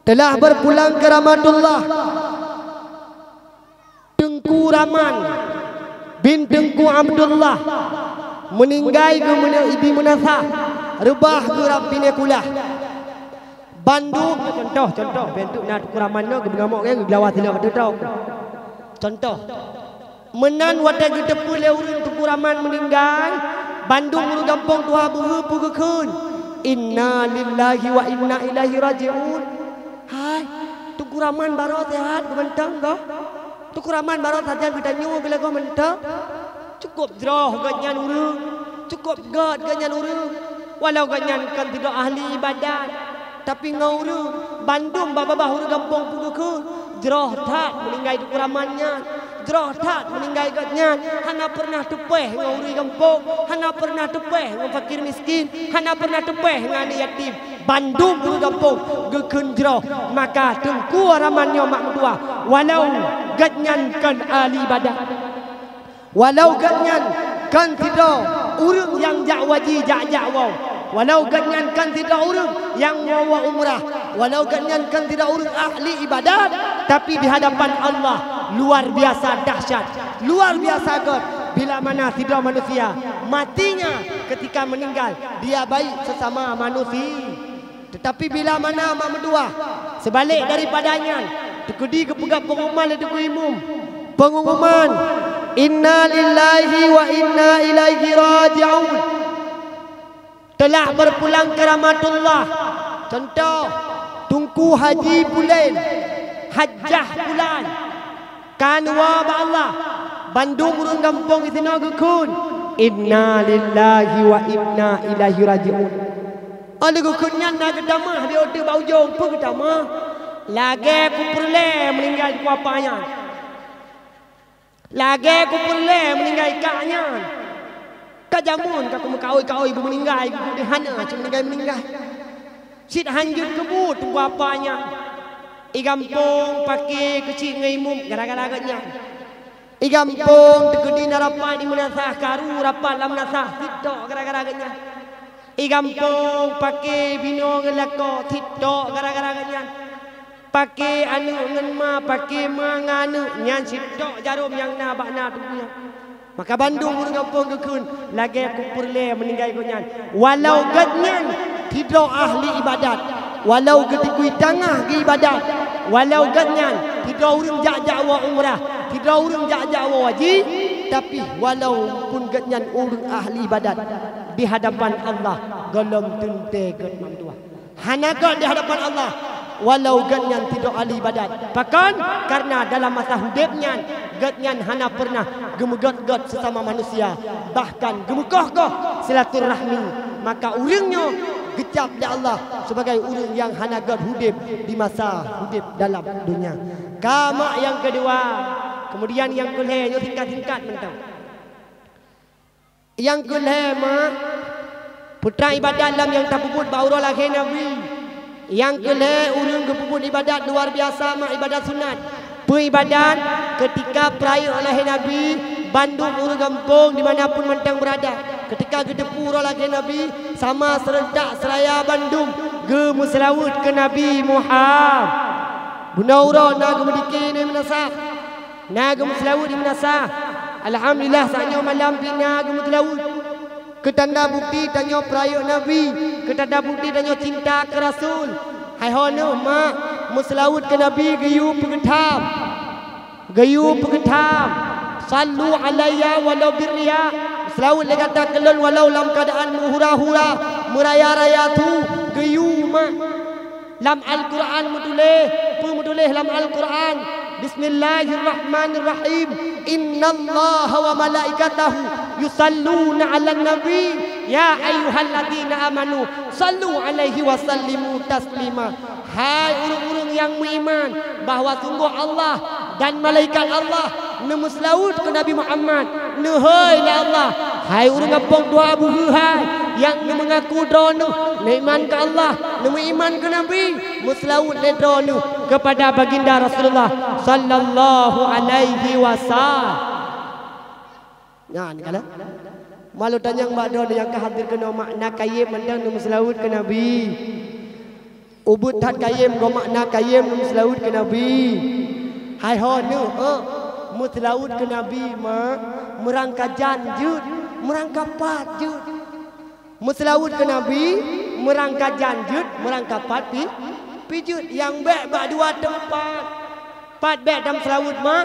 telah berpulang ke Ramadullah Tengku Rahman bin Tengku Abdullah meninggal ke Ibi Munasah rebah ke Rabbine kulah Bandung contoh bentuk nak Tengku Rahman no ke bengamuk ke gelawat sila ke tahu contoh menan wadah ke depu le urang Tengku Rahman meninggal Bandung uru gampang tuha buhu pugekeun inna lillahi wa inna ilaihi rajiun. Hai Tengku Rahman baro sehat ke mentang kau Tengku Rahman baro saja kita nyu bila kau mentang cukup jroh ganyan urang cukup god ganyan urang walau ganyan kan tidak ahli ibadat tapi ngau urang Bandung babah urang gampang pugekeun jroh tak meninggal Tengku Rahmannya jroh tak meninggal gadnya hana pernah tepeh ngau urang gampang hana pernah tepeh ngau fakir miskin hana pernah tepeh ngani yatim Bandung urang gampang gekeun jroh maka Tengku Rahmannya mak dua walau gadnyan kan ahli ibadat walau ganyan kan tidak urang yang jak waji jak wow walau ganyan kan tidak urang yang mau umrah walau ganyan kan tidak urang ahli ibadat tapi di hadapan Allah luar biasa dahsyat luar biasa god bila mana tidak manusia matinya ketika meninggal dia baik sesama manusia tetapi bila mana mak mendua sebalik daripadanya tekedi kepegap pengumuman itu imum pengumuman inna lillahi wa inna ilaihi raji'un telah berpulang ke Ramadullah contoh Tungku Haji Pulen Hajjah Pulan kanwa Allah Bandung urang gampang isina gekun inna lillahi wa inna ilaihi raji'un ada gekunnya nak gedamah dia order baujung apa gedamah lagi ku perle meninggal ku apanya lagi aku perle meninggal kaknya kajamun aku mengkawai ibu meninggal ibu dihana cuma meninggal sit hanjut kebut tunggu apanya igampung pakai kecil ngaimum gara-gara agaknya igampung tegedi narapan di menasah karu rapat lam nasah tidak gara-gara agaknya igampung pakai bino ngelako tidak gara-gara agaknya pakai anu ngenma pakai manganu nyan sidok jarum yang na bakna tubuhnya maka Bandung urang kampung gekun lagi aku perle meninggal gonyan walau gadnyan tidak ahli ibadat walau getikui tangah ke ibadat walau gadnyan tidak urang jak-jak wa umrah tidak urang jak-jak wa haji tapi walaupun gadnyan urang ahli ibadat di hadapan Allah golong tente gad mamdua hana gad di hadapan Allah walau gadnyan tidak ahli ibadat bahkan karena dalam masa hidupnya gadnyan hana pernah gemegot-got sesama manusia bahkan gemukoh-koh silaturahmi maka urangnya gecap di Allah sebagai urang yang hana gad hidup di masa hidup dalam dunia kama yang kedua kemudian yang kelih yo tingkat-tingkat mentau yang kelih mak putra ibadat dalam yang tapubut baurah lagi Nabi yang kelih urang gepuput ibadat luar biasa mak ibadat sunat peribadat ketika peraya oleh Nabi Bandung urang kampung dimanapun mentang berada ketika gedepu lagi Nabi sama serentak seraya Bandung ge muslawut ke Nabi Muhammad bunaura na gemediki ni menasah na ge muslawut di menasah alhamdulillah saknyo malam pina ge muslawut ketanda bukti tanya peraya Nabi ketanda bukti tanya cinta ke Rasul hai hono mak muslawut ke Nabi gayu pengetam sallu alayya walau birriya muslawut le kata kelon walau dalam keadaan hura-hura meraya-raya tu gayu mak lam al-Quran mutulih lam al-Quran bismillahirrahmanirrahim innallaha wa malaikatahu yusalluna 'alan nabi ya ayyuhalladzina amanu sallu alaihi wa sallimu taslima hai urang-urang yang beriman bahawa sungguh Allah dan malaikat Allah nemuslaut ke Nabi Muhammad nehoi la Allah hai urang kampung dua buhu hai yang mengaku dronu iman ke Allah iman ke Nabi muslaut le dronu kepada baginda Rasulullah sallallahu alaihi wasallam. Nah, ni kala. Malu tanya mbak don yang kehadir kena makna kaye mandang nu muslaut ke Nabi. ubud hat kayem go makna kayem num selaut ke nabi hai ho nu mutlaut ke nabi ma merangka janjut merangka patjut mutlaut ke nabi merangka janjut merangka pat pijut yang bek bak dua tempat pat bek dalam selaut ma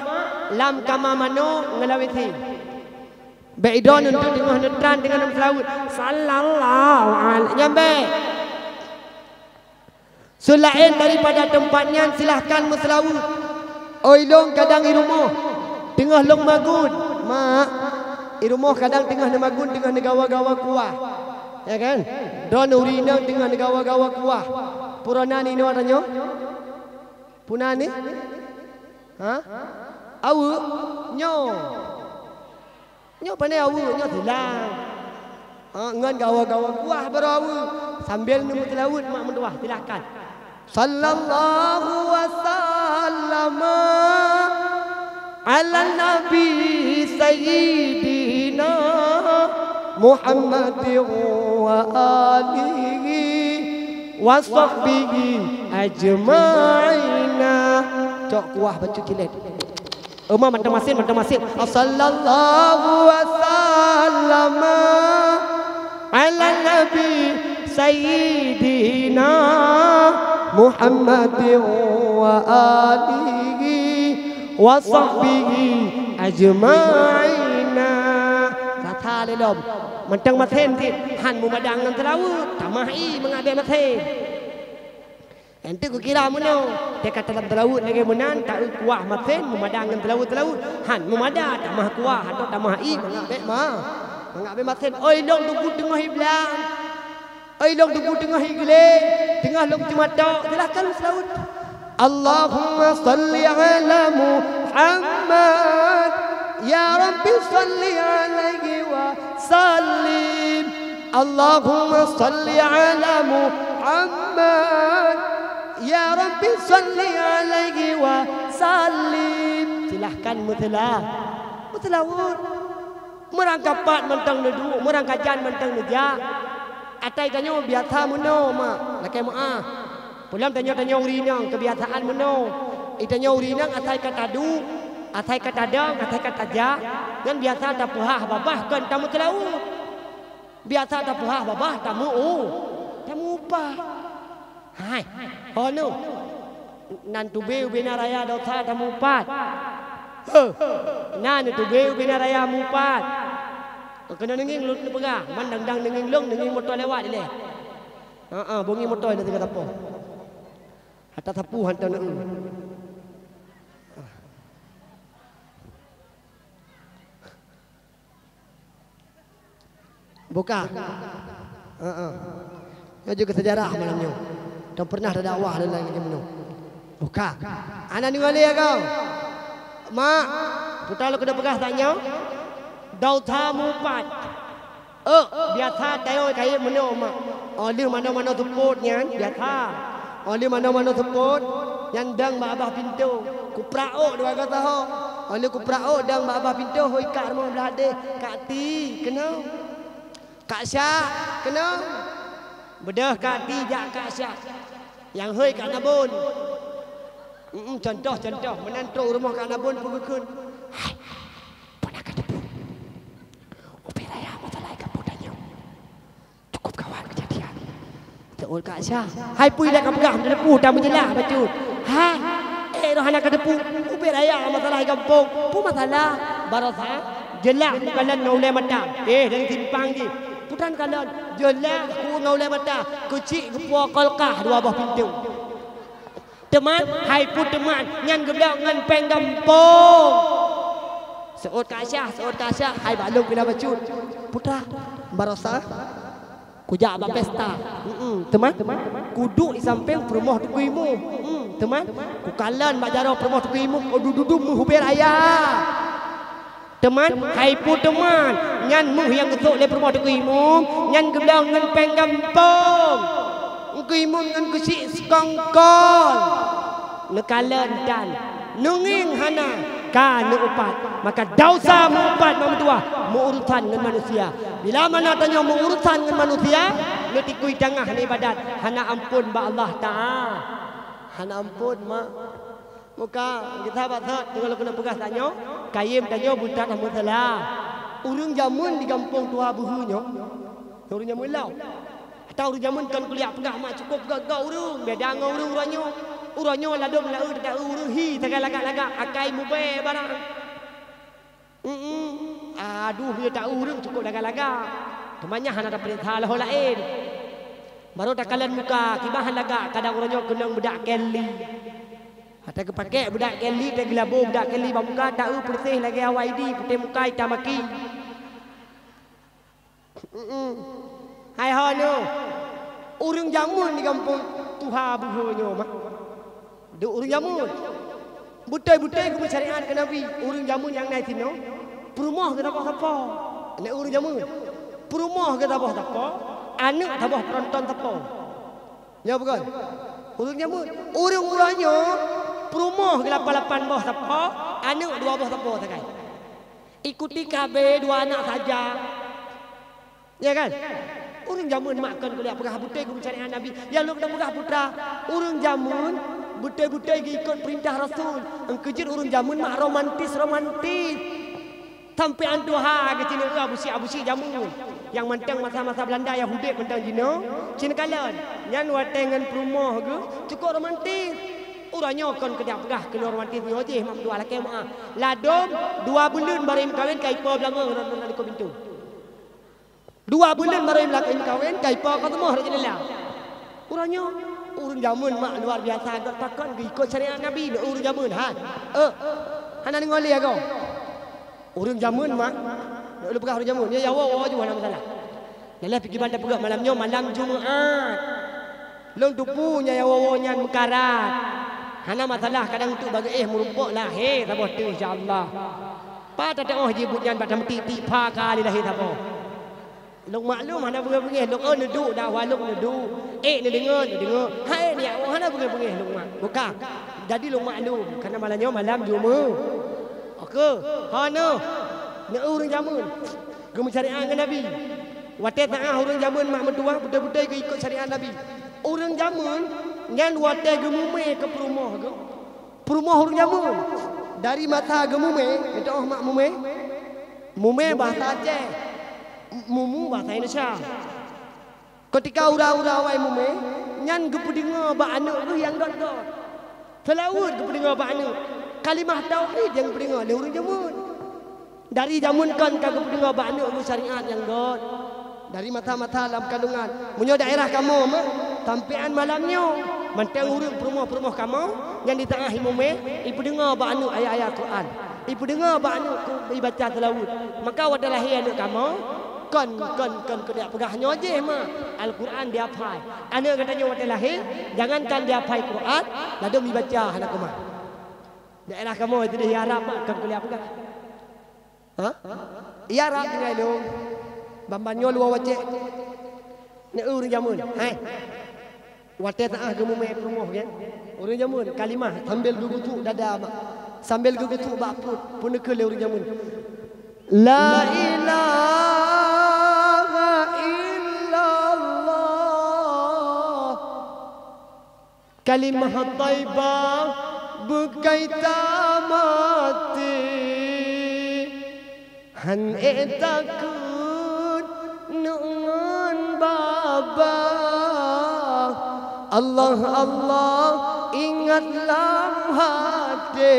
lam kama mano ngelawiti bek idon untuk tengah netran dengan dalam selaut sallallahu alaihi nyambe selain daripada tempatnya silahkan meselaut. Oi long kadang irumah tengah long magun. Mak irumah kadang tengah magun tengah negawa-gawa kuah. Ya kan? Don urina tengah negawa-gawa kuah. Purana ni no atanyo? Punani? Ha? Awu nyo. Nyo pane awu nyo hilang. Ngan gawa-gawa kuah baru awu sambil nemu laut mak menduah silakan. Sallallahu wasallam ala nabi sayyidina Muhammadin wa alihi wa sahbihi ajma'ina. Cok kuah baca kilet. Mantap masin. Sallallahu wasallam ala nabi sayyidina Muhammadin wa alihi wa sahbihi ajma'ina. Satha le lom mentang maten ti han mu madang nan telawut tamai mengabe maten. Ente ku kira muno dekat dalam telawut lagi menan tak kuah maten mu madang nan telawut han mu mada tamah kuah atau tamai mengabe mengabe maten. Oi dong tunggu tengah iblang. Oi long tunggu tengah igle tengah long cuma tok silakan selaut. Allahumma salli ala Muhammad ya rabbi salli alaihi wa sallim. Allahumma salli ala Muhammad ya rabbi salli alaihi wa sallim. Silahkan mutlawut merangkap pat mentang nedu merangkap jan mentang neja. Atai tanyo biasa muno ma lakai ma pulam tanyo urinang kebiasaan muno itanyo urinang atai katadu atai katadang atai kataja dan biasa ada puhah babah kan tamu telau biasa ada puhah babah tamu upah hai hono nan tube ubena raya dosa tamu upat nan tube ubena raya mupat kena nenging lut pegah man dang nenging long nenging motor lewat ile bungi motor ada tiga tapo hatta tapu hantar nang buka ya juga sejarah malamnya dan pernah ada dakwah dan lain macam buka anak ni wali ya kau mak putar lo kena pegah tanya dau tamu pat biasa tayo kaya meno mak oli mana-mana support nyan biasa oli mana-mana support yang dang babah pintu ku prao dua kata ho oli ku prao dang babah pintu hoi kak rumah belade kak ti kena kak syak kena bedah kak ti jak kak syak yang hoi kak nabun contoh menantu rumah kak nabun pugukun ol Kak Syah hai pui dah kapgah dah pu dah menjelah baju ha roh anak depu uber raya masalah kampung pu masalah barasa jelah kalian ngaulai mata dari simpang ji putan kalian jelah ku ngaulai mata kecik kepuak kolkah dua buah pintu teman hai pu teman nyan geblang ngan peng kampung seot Kak Syah hai balung kena baju putra barasa kujak ba pesta teman kudu di samping perumah tukuimu teman ku kalan bak jaro perumah tukuimu ku duduk muhubir ayah teman hai pu teman nyan muh yang getuk le perumah tukuimu nyan geblang ngan peng kampung kuimu ngan kusik sekongkol nekalan dan nunging hana kan upat maka dausa upat mamutua urusan dengan manusia bila mana tanya urusan dengan manusia nu tikui tengah ni ibadat. Hana ampun ba Allah Taala. Hana ampun mak. Muka kita batat kalau kena pegas tanya, kayem tanya buta nama salah. Urang jamun di kampung tua buhunya. Urang jamun lau. Atau urang jamun kan kuliah pegah mak cukup gagak urang. Beda ngau urang uranyo. Uranyo ladom lau dekat urang hi tagak-lagak akai mube barang. Aduh dia tak urang cukup lagak-lagak. Temannya hana ada perintah lah lain. Baru tak kalian muka kibahan lagak kadang uranyo kena budak Kelly. Ada kepakai budak Kelly tak gelabo budak Kelly bamuka tak bersih lagi awak ID putih muka hitam maki. Hai hono. Urang jamun di kampung tuha buhunyo mak. Duk urang jamun. Butai-butai ku syariat ke Nabi. Urang jamun yang naik sini. Perumah ke apa-apa. Nek urang jamun. Perumah ke apa-apa. Anak tabah penonton tepo. Ya bukan? Urang jamun. Urang-urangnya perumah ke 88 bawah tepo. Anak 2 bawah tepo sakai. Ikuti KB 2 anak saja. Ya kan? Urang jamun makan kuliah pegah butai ku syariat Nabi. Ya lu kena pegah putra. Urang jamun butai-butai ikut perintah Rasul. Engkejir urang jamun mak romantis. Sampai antuha ke Cina abusi jamun. Yang mentang masa-masa Belanda Yahudi mentang Cina. Cina kalan. Yang watengan perumah ke cukup romantis. Urangnya kon kedak pegah kena romantis ni ojeh mak dua laki mak. Ladom 2 bulan baru kahwin kaipa belanga dalam di pintu. 2 bulan baru kahwin kaipa kau semua hari jelah. Urangnya urang jamun mak luar biasa agak takkan ikut syariat Nabi urang jamun han. Hana ni ngoli aku. Urang jamun mak lu pegah urang jamun ya awak juga nak masalah. Dalam pergi bandar pegak malamnya malam Jumaat. Long tu punya ya awak mekarat. Hana masalah kadang tu bagi merumpuk lahir sabah tu insya-Allah. Pa tak tengok jibut yang pada mati pa kali lahir sabah. Long maklum hana bengih-bengih long neduk dah waluk neduk. Ni dengar. Hai ni awak hana bengih-bengih long mak. Bukan. Jadi long maklum kerana malamnya malam Jumaat. Okey. Hana ni urang jamun. Gemu syariat Nabi. Watai tengah urang jamun mak mentua betul-betul ke ikut syariat Nabi. Urang jamun ngan watai gemume ke perumah ke. Perumah urang jamun. Dari mata gemume, itu mak mume. Mume bahasa Aceh. Mumu bahasa Indonesia. Ketika ura-ura awai mume, nyan gepudenga ba anak tu yang dot. Selawut gepudenga ba anak. Kalimah tauhid yang gepudenga le urang jamun. Dari jamun kan ka gepudenga ba anak syariat yang dot. Dari mata-mata dalam kandungan. Munyo daerah kamu mak, tampian malamnya. Mantang urang perumah-perumah kamu yang di tengah mume, ibu dengar ba anak ayat-ayat Quran. Ibu dengar ba anak baca selawut. Maka wadah lahir anak kamu kan kena pegahnya je mah Al-Quran dia hafal. Anak katanya waktu lahir jangankan dia hafal Quran lalu dibaca anak kamu. Daerah kamu itu dia Arab kan kuliah pegah. Iya Arab dengan lu. Bambanyo luar wacek. Nek urang jamun. Hai. Waktu tengah gemu mai perumah kan. Urang jamun kalimah sambil gugutuk dada mak. Sambil gugutuk bak perut pun ke le urang jamun. La ilaha illallah. Kalimah thayyibah bukai mati. Han takut nungan baba. Allah Allah ingatlah hati.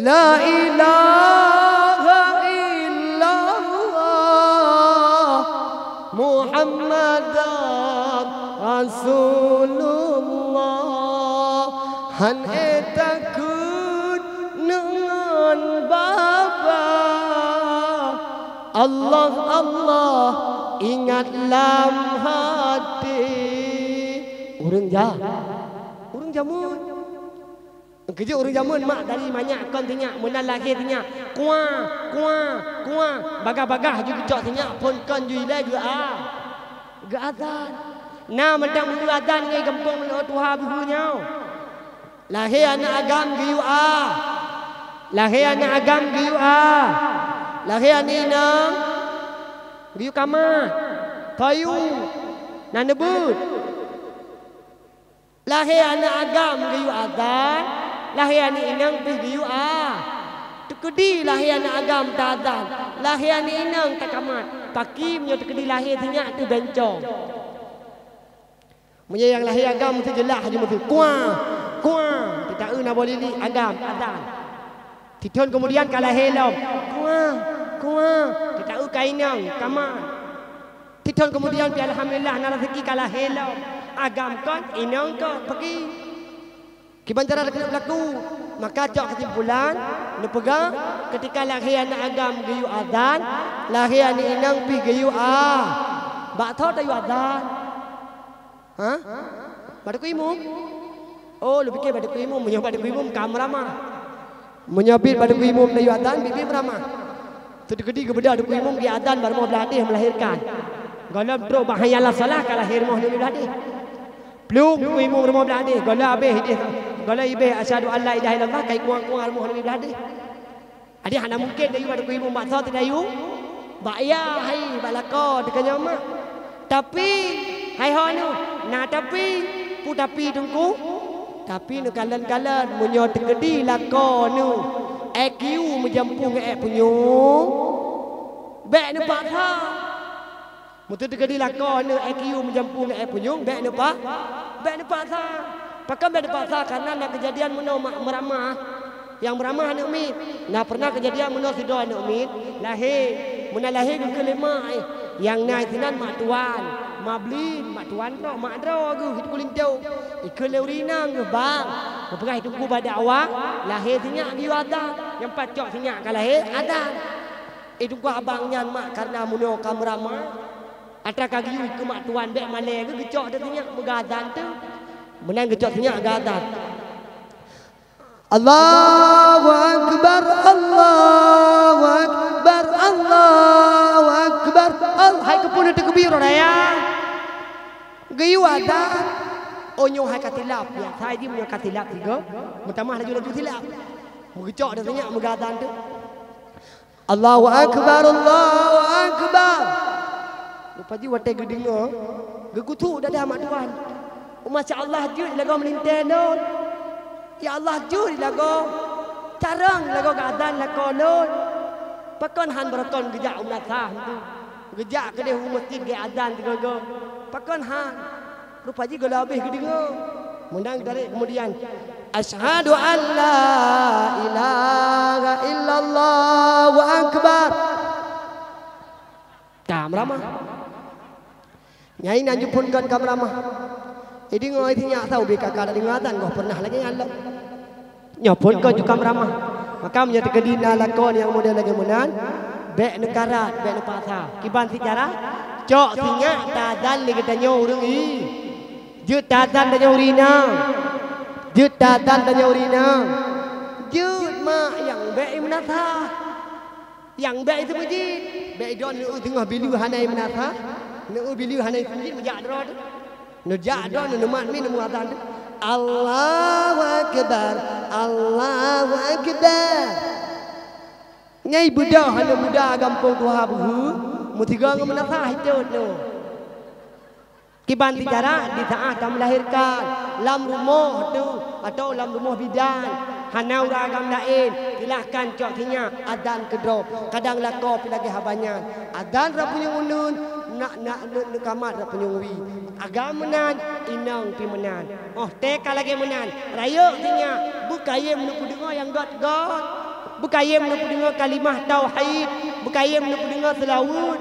La ilaha illallah Muhammadan Rasulullah. Han takut dengan baba. Allah Allah ingatlah hati. Urang jamun. Kerja urang jamun mak dari banyak kon tinyak munal lagi tinyak. Kuah. Bagah-bagah juga cok tinyak pun kon jui le ge azan. Nah mendang mulu azan ngai kampung mulu tuha buhunya. Lahir anak agam giu Lahir anak agam giu Lahir anak inang giu kamah. Tayu. Nan debut. Lahir anak agam gayu azan. Lahir anak inang pi gayu Tekedi lahir anak agam tak azan. Lahir anak inang tak kamat. Pakim yo tekedi lahir tinyak tu bencong. Punya yang lahir agam mesti jelas je mesti kuah. Kita nak boleh li agam azan. Titon kemudian kalau helom kuah. Kita kainang kamat. Titon kemudian pi alhamdulillah nak rezeki kalau helom agam kon inang kon pergi. Kibantara kena berlaku. Maka cak kesimpulan ni pegang ketika lahir anak agam gayu azan, lahir anak inang pi gayu bak thot gayu azan. Ha? Badaku imum? Oh, lu fikir badaku imum, menyabit badaku imum kamramah. Menyabit badaku imum gayu azan bibi beramah. Sedekedi kepada badaku imum di azan baru mau beladih melahirkan. Kalau teruk bahayalah salah kalau lahir mau beladih. Belum imum mau beladih, kalau habis dia kalau ibe asyhadu an la ilaha illallah kai kuang-kuang almuh nabi beladih. Adi hana mungkin dayu pada ku ibu mak sat dayu. Baya hai balako dekanya mak. Tapi hai honu na tapi pu tapi tungku. Tapi nu kalan-kalan munyo tekedi lako nu. EQ menjampung punyo. Bek nu pak tha. Mutu tekedi lako nu EQ menjampung punyo bek nu pak. Bek nu pak tha. Pakai beda pasal karena nak kejadian meno meramah, yang meramah anak umit. Nah pernah kejadian meno sido anak umit lahir, mena lahir ke kelima yang naik tinan mak tuan, mak blin, mak tuan tu, mak dro aku hidup kulintau, ikut leurinang ke bang, berperah hidupku pada awak, lahir tinyak biu ada, yang pacok tinyak kalau lahir ada, hidupku abangnya mak karena meno kameramah, atau kaki ikut mak tuan bek malai ke kecok dia tinyak megadan tu. Menang kecotnya agak adat. Allahu Akbar, Allahu Akbar, Allahu Akbar. Hai kepun tekbir raya. Gayu adat. Onyo hai katilap ya. Sai dia punya katilap tiga. Pertama laju tilap. Mengecok dia tanya megadan tu. Allahu Akbar, Allahu Akbar. Lepas tu watai gedingo. Gegutu dah dah mak tuan. Masya Allah jujur lagu melintas non. Ya Allah jujur lagu carang lagu keadaan lagu non. Pakon han berakon gejak umnatah tu. Gejak ke dia masjid ke azan tu go. Pakon han. Rupa ji gola habis gedingo. Mundang dari kemudian asyhadu an la ilaha illallah wa akbar. Kamramah. Nyai nan jupunkan kamramah. Jadi ngoi tinya tahu beka kada dingatan kau pernah lagi ngalok. Nyopon kau juga meramah. Maka menjadi kedina lakon yang model lagi menan. Bek negara, bek nepasa. Kiban sejarah. Cok tinya tadan lagi tanya orang i. Jut tadan tanya urina. Jut tadan tanya urina. Jut mak yang bek menasa. Yang bek itu puji. Bek don nu tengah bilu hanai menasa. Nu bilu hanai puji menjak drod. Nujak dah numat min muatan tu. Allahu Akbar, Allahu Akbar. Nyai budak hana budak kampung tua buhu, mutiga ngemenasah itu tu. Kiban sejarah di saat melahirkan lam rumah tu atau lam rumah bidan. Hana uragam lain silahkan cok tinya adan kedrop. Kadang lako pi lagi habanyan. Adan ra punya unun nak kamat ra punya wi. Agam menan inang pi menan. Oh teka lagi menan. Raya tinya bukayem nu dengar yang got-got. Bukayem nu dengar kalimah tauhid. Bukayem nu dengar selawat.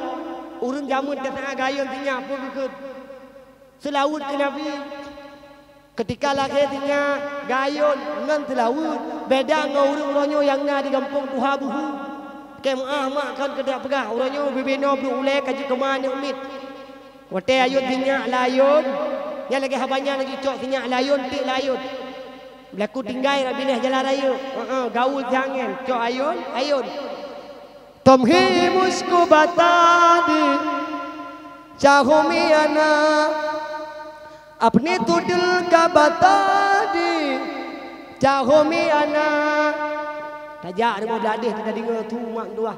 Urang jamun tak gayung tinya apa ikut. Selawat ke Nabi. Ketika lahirnya gayun ngan telawut beda ngau uronyo yang na di kampung tuha buhu kemah mak kan kedak pegah uronyo bibino blu ule kaju kemana umit wate ayun tinya layun ya lagi habanya lagi cok tinya layun ti layun berlaku tinggai rabinih jalan raya gaul jangan cok ayun tomhi musku batadi cahumiana अपने तो दिल का बता दे चाहो में आना tajak ada mau beladih kita dengar tu mak dua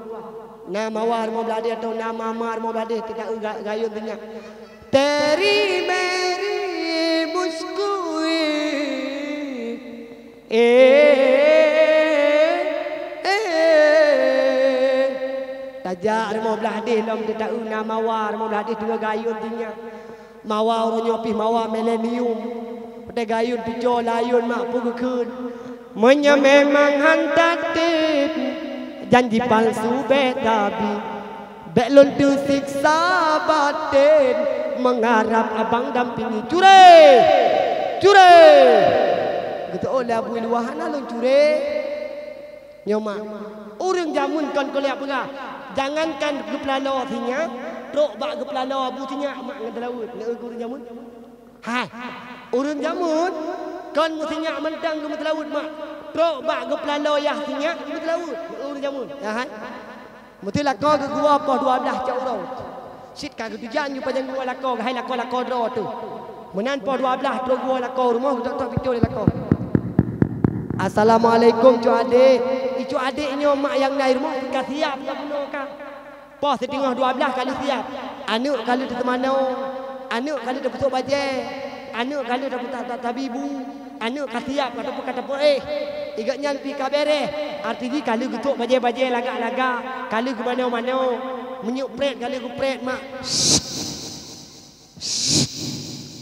Nama war mau beladi atau nama mar mau beladi tidak gayun tanya. Teri meri muskui tajar mau beladi lom tidak nama war mau beladi juga gayun tanya. Mawa orang nyopi mawa milenium. Pada gayun pijo layun mak pukul kun. Menya memang hantatip janji palsu betabi belon tu siksa batin mengharap abang dampingi cure cure gitu oleh abu luahan alun cure nyoma orang jamun kan kolek pengah jangankan geplalo tinya trok bak geplalo abu tinya mak ngedelaut le orang jamun hai orang jamun kan mestinya mentang ke laut mak trok bak geplalo yah tinya ke laut orang jamun ya hai mesti lah kau ke gua apa 12 cak orang sit ka ke tujan you panjang gua lako hai lako dro tu menan po 12 trok gua lako rumah tok picul lako. Assalamualaikum cu adik icu adiknya mak yang naik rumah ka siap ka bunuh ka po setengah 12 kali siap anak kali tu mana anak kali dah besok baje anak kali dah tak tabibu anak kasiap kata apa igaknya pi kabere artinya kali gutuk baje lagak-lagak kali ke mana-mana menyuk pret kali ku pret mak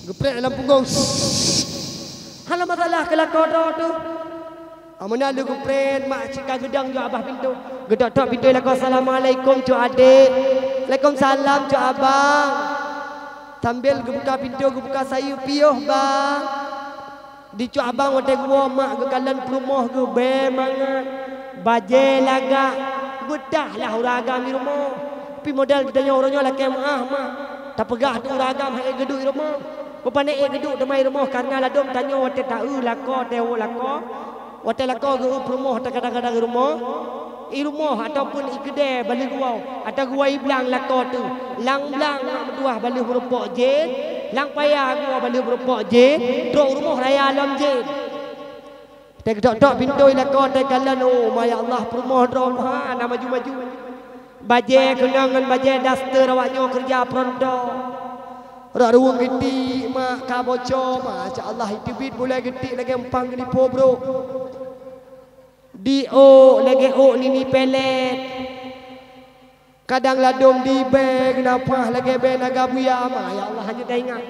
gepret dalam punggung halah masalah kelakor tu amana lu ku pret mak cika gedang jo abah pintu gedok tok pintu lako assalamualaikum cu adik waalaikumsalam cu abang sambil buka pintu buka sayu piuh bang di cu abang wate gua mak ke kalan rumah ke be mangat baje laga bedah lah uragam di rumah pi modal ditanya orangnya lah kemah mah tak pegah tu uragam hai geduk di rumah bapane geduk demai rumah karena ladom tanya wate tahu lako tewo lako wate lako ke rumah kadang-kadang rumah rumah ataupun ikede balik gua atau gua iblang lako tu lang blang mak bertuah balik berupok jet lang payah gua balik berupok jet trok rumah raya alam jet tek dok pintu lako tek kalan oh maya Allah rumah drom ha nama maju baje kenangan baje daster awaknya kerja pronto rak ruang gedi mak ka bocor masya-Allah itu bit boleh gedi lagi empang ni po bro Dio lagi nini pelet kadang ladom di beg napa lagi be naga buya ya Allah hanya dah ingat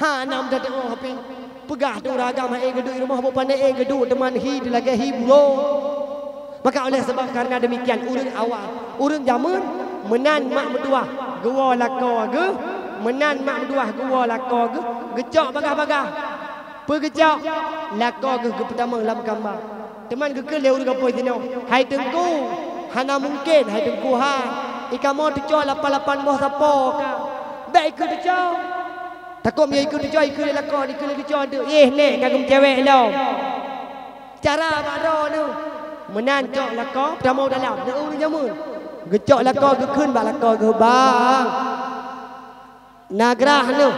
ha nam dah tengok api pegah tu ragam hai geduk rumah apa pandai geduk teman hi lagi hi bro maka oleh sebab karena demikian urang awal urang zaman menan mak mentua gua lako ge menan mak mentua gua lako ge gecok bagah-bagah pegecok lako ge pertama lam gambar teman ke leu dengan poin tino hai tengku hana mungkin hai tengku ha ikamo tu col 88 boh sapo ka baik ke tu col takut dia ikut tu col ikut lakon ikut tu col tu nek kagum cewek lo cara maro tu menancok lakon tamu dalam de urang jamun gecok lakon ke keun ba lakon ke bang nagrah tu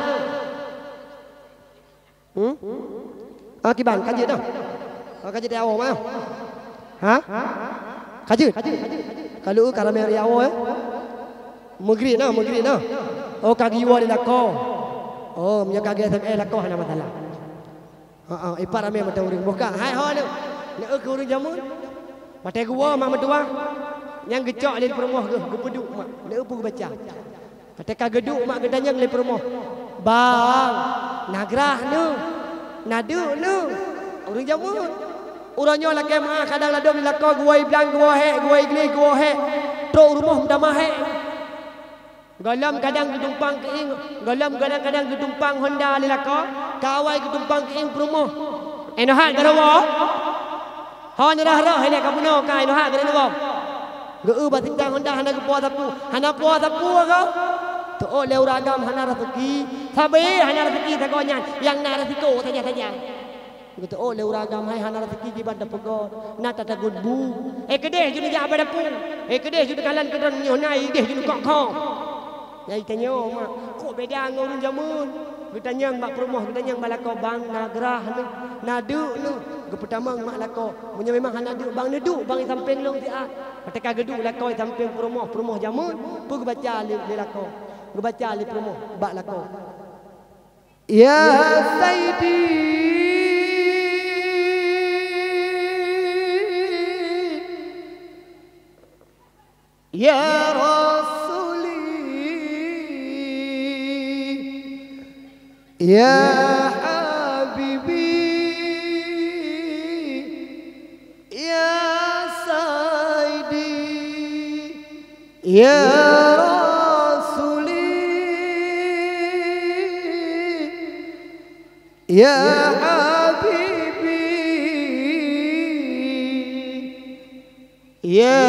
akiban kan je tu kaji dia awak mana? Ha? Kaji. Kalau karamel dia awak Maghrib nah. Oh kaki awak dia lako. Oh punya kaki SMS lako hana masalah. Ipar ame mata urang buka. Hai ho ni. Nak ke urang jamun. Mata gua mak mentua. Yang gecok di rumah ke geduk mak. Nak apa baca. Kata ka geduk mak gedanyang di rumah. Bang, nagrah nu. Nadu nu. Urang jamun. Urangnya laki mah kadang ladom lako gua iblang gua igli gua trok rumah dah mahe galam kadang gedumpang keing galam kadang-kadang gedumpang Honda lelako kawai gedumpang keing rumah enohat garawa ha ni dah hele kamu no kai enohat garawa geu batintang Honda hana gepo tapu kau tu oleh uragam hana rezeki sabe hana rezeki tagonyan yang na resiko saja gitu oh le uragam hai hana rezeki di banda pegor na tata gudbu kedeh judu ja bada pung kedeh judu kalan kedon nyonai deh judu kok nyai tanyo mak kok beda ngurun jamun kita nyang mak rumah kita nyang balako bang nagrah nu nadu nu pertama mak lako. Punya memang hana duduk bang neduk bang samping long dia. Pataka geduk lako samping perumoh jamun. Pu baca le lako. Baca le perumoh bak lako. Ya Sayyidi Ya Rasuli Ya Habibi Ya Sayyidi Ya Rasuli Ya Habibi Ya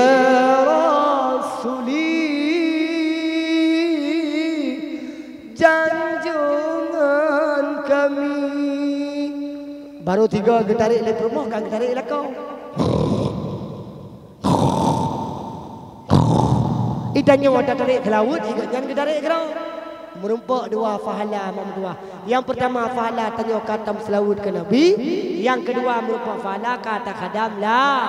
janjungan kami. Baru 3 getarik le perumoh kan getarik lah kau. Itanya wadah tarik ke laut, jangan getarik kau. Merumpak 2 fahala mam 2. Yang pertama fahala tanya katam selawut ke Nabi, yang kedua merumpak fahala kata khadam lah.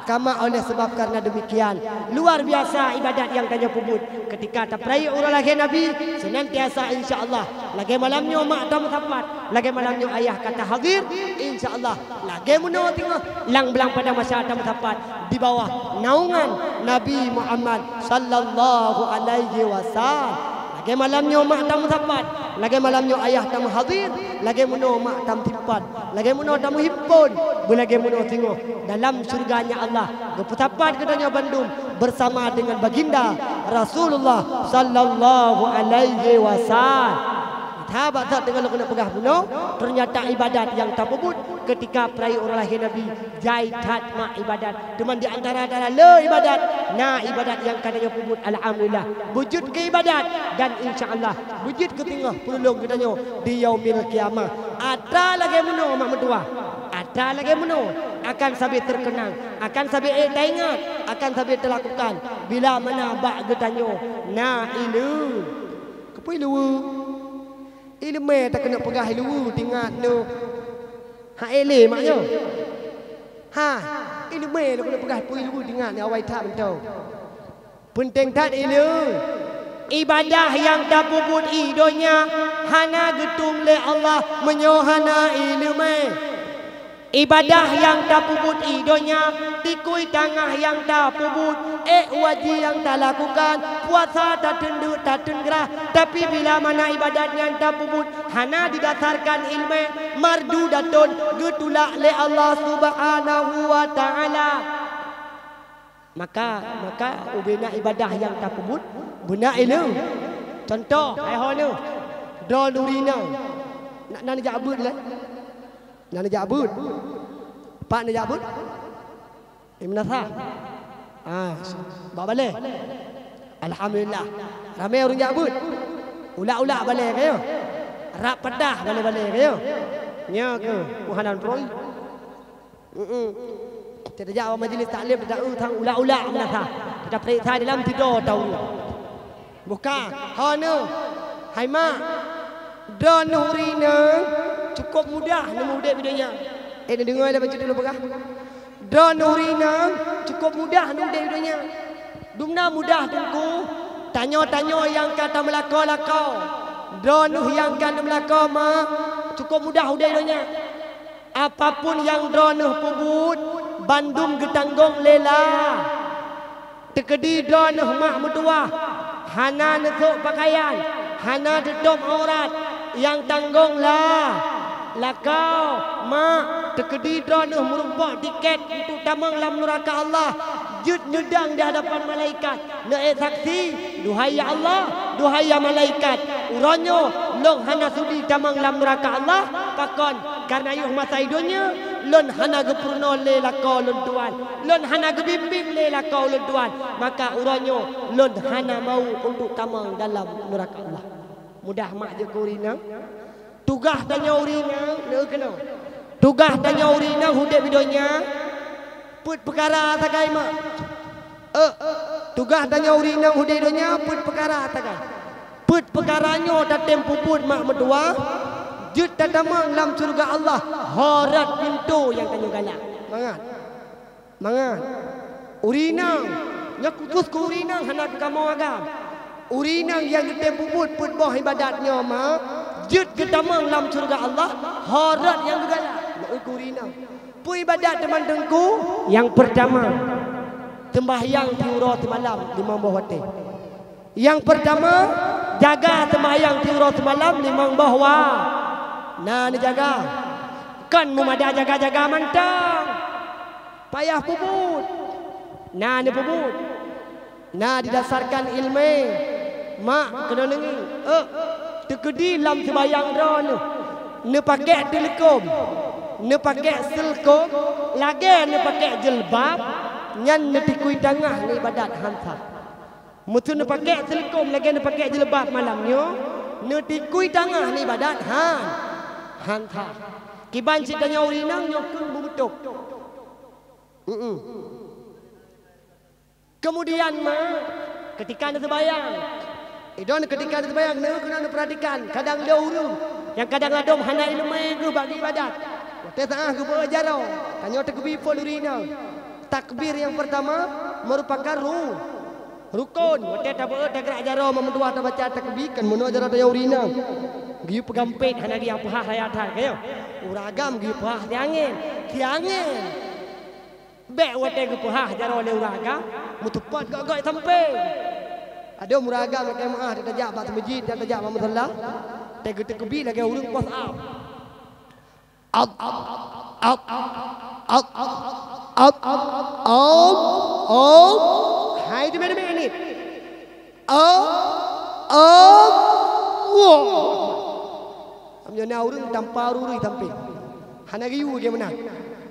Kama oleh sebab karena demikian luar biasa ibadat yang tanya pubut ketika terperai orang lagi Nabi senantiasa insya-Allah lagi malamnya mak tam sapat lagi malamnya ayah kata hadir insya-Allah lagi muno tengok lang belang pada masa tam sapat di bawah naungan Nabi Muhammad sallallahu alaihi wasallam lagi malamnya mak tam sapat lagi malamnya ayah tam hadir lagi muno mak tam tipat lagi muno tam himpun belagi muno tengok dalam surganya Allah berpetapat katanya Bandung bersama dengan baginda Rasulullah sallallahu alaihi wasallam. Sahabat tak dengan kena pegah bunuh ternyata ibadat yang tak puput ketika perai orang lahir Nabi jai tat mak ibadat teman di antara le ibadat nah ibadat yang katanya puput alhamdulillah wujud ke ibadat dan insyaallah wujud ke tengah pulung katanya di yaumil kiamah ada lagi bunuh mak mentua ada lagi bunuh akan sampai terkenang akan sampai teringat akan sampai terlakukan bila mana bak katanya na ilu kepo ilu ilmu tak kena pegah ilu tinggal no ha ele maknya ha ilmu tak kena pegah pu ilu tinggal ni awai tak betul penting tak ilu ibadah yang tak puput idonya hana getum le Allah menyohana ilmu ibadah yang tak puput idonya tikui tangah yang tak puput wajib yang tak lakukan puasa tak tenduk tak tenggerah tapi bila mana ibadat yang tak puput hana didasarkan ilmu mardu datun getulak le Allah subhanahu wa ta'ala maka ubina ibadah yang tak puput benar ilmu contoh ayah do nurina nak jabut lah nak jabut pak nak jabut menasa bawa balik alhamdulillah ramai orang jabut ulak-ulak balik kayo rap pedah balik kayo nya ke muhanan proi tidak jauh majlis taklim tidak tang ulak-ulak menasa kita periksa dalam tidur tahu buka hanu hai mak don nurina cukup mudah nemu dek videonya dengar dah baca dulu pegah don nurina cukup mudah nemu dek videonya dumna mudah tengku tanya-tanya yang kata melakau-lakau don yang kata melakau mak cukup mudah udah videonya apapun yang don pebut Bandung getanggong lela tekedi don mak mutua hana nesuk pakaian hana tutup aurat yang tanggunglah lakau mak tekedi don merumpak tiket untuk tamang lam neraka Allah jud nyedang di hadapan malaikat nak saksi duhai ya Allah duhai ya malaikat uranyo long hana sudi tamang lam neraka Allah pakon karena yuh masa hidupnya lon hana gepurno le lakau lon tuan lon hana gebimbing le lakau lon tuan maka uranyo lon hana mau untuk tamang dalam neraka Allah mudah mak je kurina tugas tanya urina le kena tugas tanya urina hudep bidonya put perkara takai mak tugas tanya urina hudep bidonya put perkara takai put perkaranyo datem puput mak medua Jut tatamang dalam surga Allah. Harat pintu yang tanya galak. Mangat. Mangat. Urinang. Nya kutus ku urinang hendak kamu agam. Urinang yang kita puput put boh ibadatnya ma. Jut tatamang dalam surga Allah. Harat yang galak. Nak urinang. Pu ibadat teman dengku yang pertama. Sembahyang tiura semalam di Mambah Wate. Yang pertama jaga sembahyang tiura semalam di Mambah Wa. Nah ni jaga. Kan mumada jaga-jaga mantang. Payah puput. Nah ni puput. Nah didasarkan ilmu. Mak kena nengi. Tekedi lam sembahyang ron. Ne pakai telekom. Ne pakai selkom. Lagi ne pakai jilbab. Nyan ne tikui tengah ni ibadat hantar. Mutu ne pakai telekom lagi ne pakai jilbab malamnya. Ne tikui tengah ni ibadat hantar. Kiban citanya urinang nyokung bubutuk. Kemudian ketika anda terbayang, idon ketika anda terbayang, kena perhatikan. Kadang dia urung, yang kadang adom hana ilmu ke bagi ibadat. Waktu tengah ke berjaro, tanya tekbi pol urinang. Takbir yang pertama merupakan rukun. Waktu tak gerak jaro memendua tak baca takbir kan menua jaro dia urinang. Giu pegampit hana dia pahah hayat kayo. Uragam giu pahah tiangin. Bek waktu giu pahah jaro le uragam mutupat gak sampai. Ada uragam nak maah dia tajak batu masjid dia tajak musalla. Takbir lagi urung pas Hai di mana ini? Amnya urung tanpa urui tampil. Hana giu ge menang.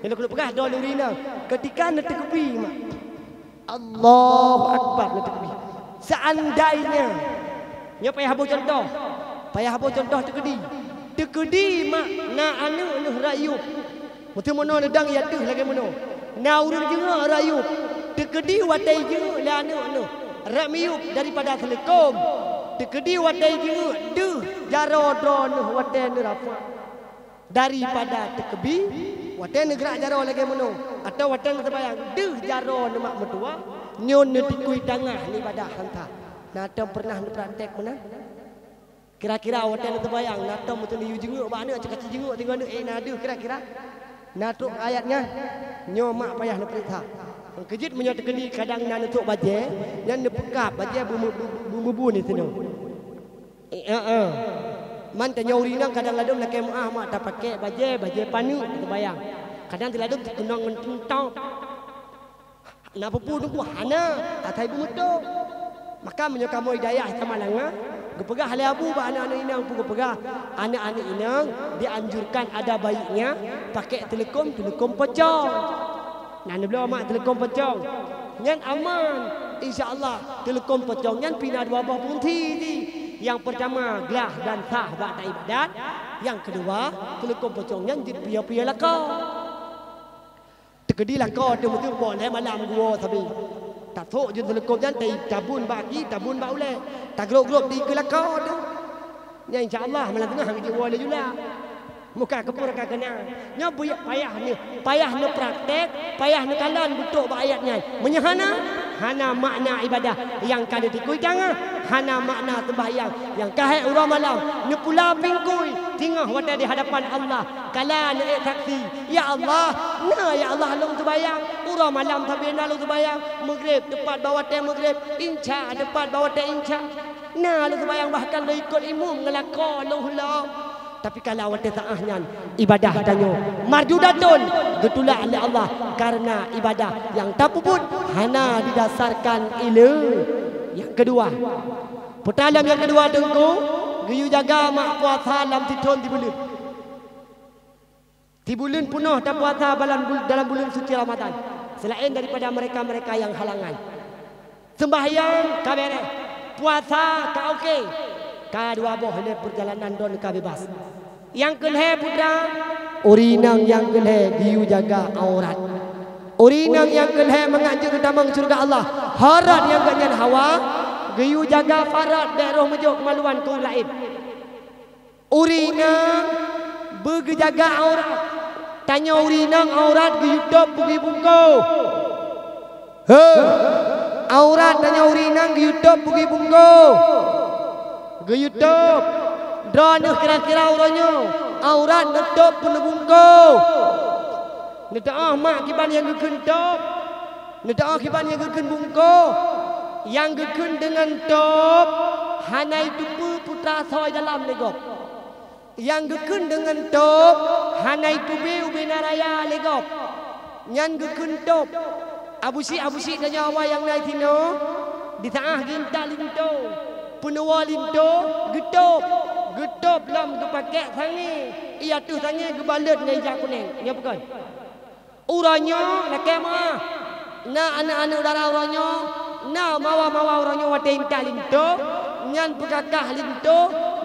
Yang nak pegah dol urina. Ketika nak tekbir mak. Allahu akbar nak tekbir. Seandainya nya payah habo contoh. Payah habo contoh tekedi mak na anu rayup. Mutu mono ledang ya tuh lagi mono. Na urun jenga rayup. Tekedi watai jenga la anu. Ramiup daripada telekom. Tekedi watai jenga duh jaro dron watai nu rafa. Daripada tekbi watai negara jaro lagi mono. Atau watai terbayang duh jaro nu mak mertua. Nyon nu tikui tangah ni pada hantar. Nata pernah nu praktek mana? Kira-kira watai terbayang nata mutu ni jenga ba anu cakap jenga tinggal nadu kira-kira. Natuk ayatnya nyomak payah nak perintah. Kejit menyot keni kadang nak nutuk baje, yang nepekap baje bumbu ni sini. Man tanya urinang kadang ladum nak kemah mak tak pakai baje panu terbayang. Kadang tiladum tunang mententang. Nak pupu nunggu hana atai bumutuk. Maka menyok kamu hidayah sama langa. Gepegah hal abu ba anak-anak inang pun gepegah. Anak-anak inang dianjurkan ada baiknya pakai telekom pocong. Nah belum mak telekom pocong. Nyan aman insya-Allah telekom pocong nyan pina dua buah punti ni. Yang pertama gelah dan sah bak ibadat. Yang kedua telekom pocong nyan jid pia-pia laka. Tekedi laka tu betul boleh malam gua sabi. Tak thok je telekom jan tai tabun bagi tabun ba uleh. Tak grok-grok di kelakar tu. Ya insya-Allah malam tengah kerja wala jula. Muka kepur ka kena. Nya payah ni praktek, payah ni kalan betul ba ayatnya. Menyahana hana makna ibadah yang kada tikui jangan. Hana makna sembahyang yang kahai urang malam ni pula pingkui tingah wada di hadapan Allah. Kala ni saksi, ya Allah, ya Allah long sembahyang. Urang malam tapi nak long sembahyang. Maghrib tepat bawah teh maghrib, insya tepat bawah teh insya. Nah long sembahyang bahkan lo ikut imam ngelakon long hulau. Tapi kalau awak taahnya ibadah tanyo marjudatun getulak oleh Allah karena ibadah yang tak puput hana didasarkan ilmu. Yang kedua, putalam yang kedua dengku giyu jaga mak puasa dalam tidon tibulun. Tibulun penuh tak puasa dalam bulan suci Ramadan. Selain daripada mereka-mereka yang halangan. Sembahyang kabere, puasa ka okey. Ka dua boleh perjalanan don ka bebas. Yang kelhe putra urinang yang kelhe giyu jaga aurat. Urinang yang kelhe menganjur ke damang surga Allah. Harat yang ganyan hawa giyu jaga farat dak roh mejuk kemaluan tu lain. Urinang berjaga aurat. Tanya urinang aurat ke YouTube pergi bungko. Aurat tanya urinang ke YouTube pergi bungko. Ke YouTube. Drone kira-kira orangnya. Aurat nutup pun bungko. Nita mak kiban yang gekentop. Nita kiban yang geken bungko. Yang geken dengan top. Hanai tupu putra soy dalam legop. Yang geken dengan top. Hanai tube ube naraya legop. Yang geken top. Abusi tanya awak yang naik tino. Di tengah ginta linto. Penuwa linto. Getop lam kepakai sangi. Ia tu sangi kebalut dengan hijab kuning. Ini bukan. Uranya nak kemah. Na anak-anak udara uranya. Na mawa-mawa uranya wadah intak linto. Nyan pekakah linto.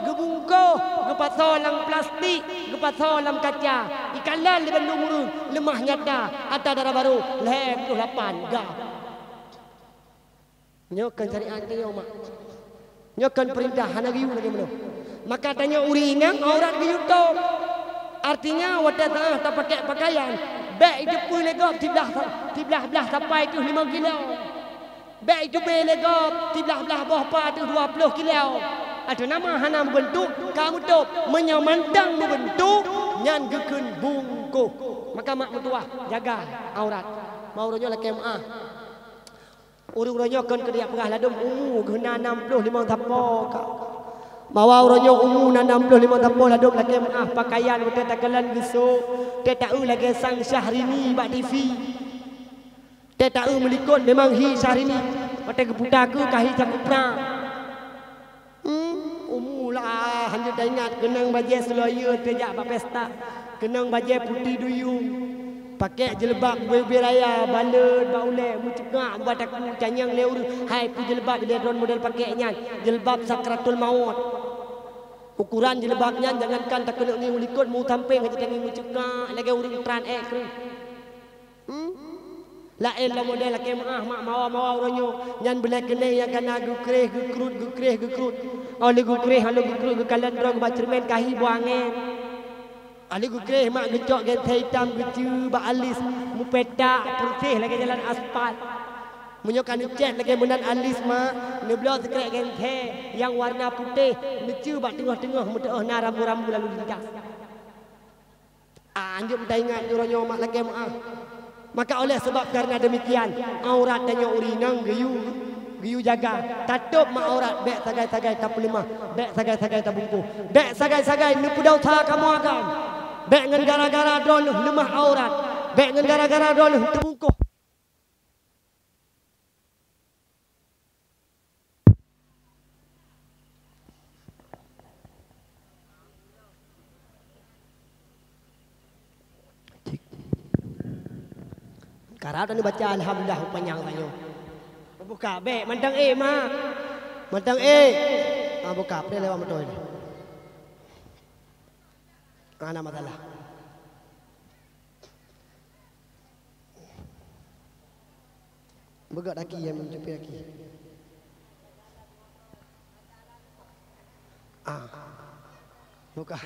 Gebungko. Gepasau dalam plastik. Gepasau dalam kaca. Ikalan di bandung murung. Lemah nyata. Atas darah baru. Leher 28. Gah. Nyokan syariat dia mak. Nyokan perintah. Hana riu lagi mana. Maka tanya uri inang. Aurat ke YouTube. Artinya wadah tengah tak pakai pakaian. Beg itu pun legop tiblah belah sampai tu 5 kilo. Beg itu be legop tiblah belah bawah pa tu 20 kilo. Ada nama hana membentuk kamu tu menyamantang membentuk nyan geken bungkuh. Maka mak mentua jaga aurat. Mau ronyo laki maah. Urang-urangnya kan kediak perah ladum guna 65 tapo kak. Mawa ronyo umur 65 tapo ladum laki maah pakaian betul takalan gesuk. Dia tahu lagi sang Syahrini bak TV. Dia tahu melikut memang hi Syahrini. Pada keputar ke kahi cakupra. Umulah hanya dah ingat kenang baju seloya terjak bak pesta. Kenang baju putih duyung. Pakai jelebab bebe raya balut baulek mucengak buat aku canyang leur. Hai pu jelebab dia drone model pakainya. Jelebab sakratul maut. Ukuran jelebabnya jangankan tak kena ni ulikut mu tamping aja tangi mucengak lagi urang tran kru. Lain lah model laki maah mak mawa orangnya nyan belai kena yang kena gukreh gekrut. Oleh gukreh halu gekrut ke kalan drog ba cermin kahi buangen. Ali gukreh mak gecok genthe hitam gecu ba alis mu petak putih lagi jalan aspal. Menyokan cet lagi menan alis mak nebelah sekrek genthe yang warna putih necu bak tengah-tengah mudah na rambu-rambu lalu lintas. Anjuk dah ingat orangnya mak lagi maah. Maka oleh sebab karena demikian aurat tanya urinang geyu jaga tatup mak aurat bek sagai-sagai tak lemah bek sagai-sagai tak bungkuh bek sagai-sagai ni pudau tha kamu akan bek ngan gara-gara don lemah aurat bek ngan gara-gara don terbungkuh. Karena tadi baca alhamdulillah panjang banyak. Buka be mandang ma. Mandang buka apa lewat motor ini. Ana masalah. Begak lagi yang mencupi lagi. Buka.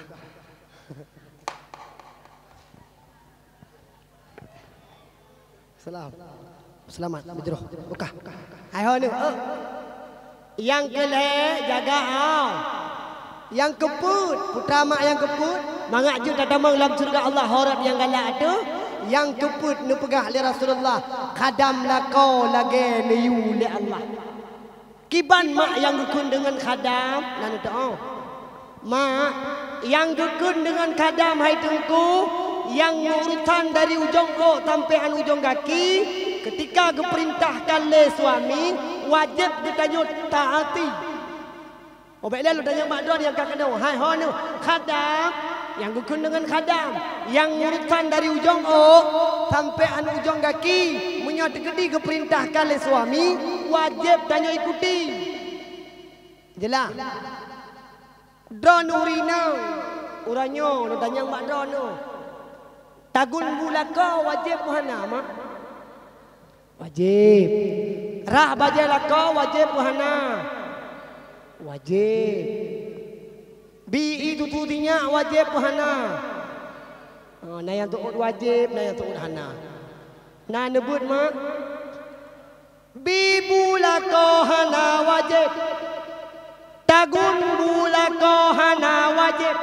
Selamat Majruh. Buka. Ayo ni. Yang kele jaga Yang keput, putra mak yang keput, mangak ju dadamang dalam surga Allah horat yang galak tu. Yang keput nu pegah li Rasulullah, khadam lakau lagi niu li Allah. Kiban mak yang dukun dengan khadam dan doa. Mak yang dukun dengan khadam hai tengku, yang urutan dari ujung kok sampai ujung kaki, ketika keperintahkan le suami wajib ditanya taati. Baiklah lu tanya mak doa yang kena hai hono khadam yang dukun dengan khadam yang urutan dari ujung sampai ujung kaki punya tegedi keperintahkan le suami wajib tanya ikuti. Jelas. Drone urina uranyo lu tanya mak drone. Tagun bulaka wajib puhana mak. Wajib. Rah bajalaka wajib puhana. Wajib. Bi itu tutinya wajib puhana. Nah yang tu wajib, nah yang tu hana. Nah nebut mak. Bibula kohana wajib, tagun bula kohana wajib,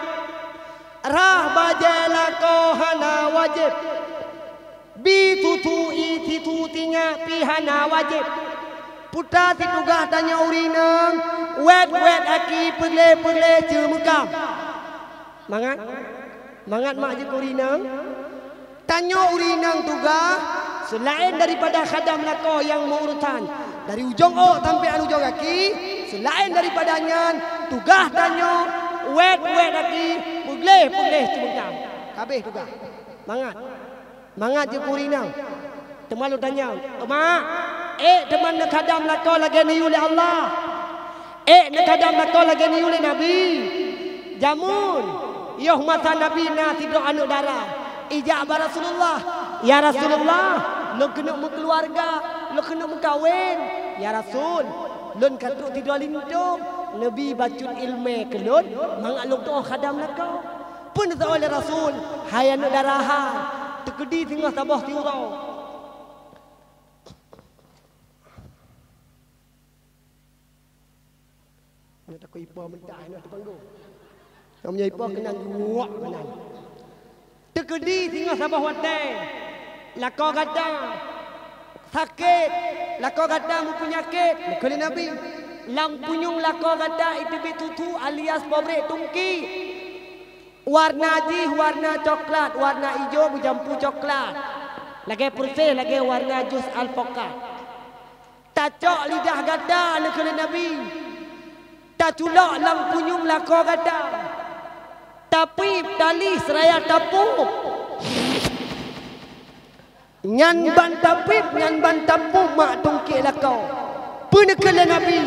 rah bajela kohana wajib, bi tutu iti tutinya pihana wajib. Putra si tugah tanya urinang, wet aki pegle cemekam. Mangat, mangat mak je urinang. Tanya urinang tugah, selain daripada khadam lako yang mengurutan dari ujung ok sampai ujung kaki, selain daripadanya tugah tanya wet aki pegle cemekam. Kabeh tugah. Mangat. Mangat je urinang. Teman lu tanya, mak, teman nak khadam lako lagi ni oleh Allah. Nak khadam lako lagi ni oleh Nabi. Jamun, yoh mata Nabi na tidur anak darah. Ijabah Rasulullah. Ya Rasulullah, lu kena keluarga, lu kena kahwin. Ya Rasul, lu katuk tidur lindung. Nabi bacut ilmu ke lu, mangat lu tu khadam lako. Pun oleh Rasul, hai anak darah. Tekedi tengah tabah tiurau. Nak takut ipa mentah nak terpanggung. Namanya ipa kena guak kanan. Tekedi tengah tabah watai. Lako kata sakit, lako kata mu penyakit. Kali Nabi, lang punyung lako kata itu betutu alias pobrek tungki. Warna ji, warna coklat, warna hijau berjampu coklat. Lagi putih, lagi warna jus alpokat. Tacok lidah gada nak kali Nabi. Tak culak lang punyung lako gada. Tapi tali seraya tapuk. Nyan ban tapuk mak tungkik lako. Penekala Nabi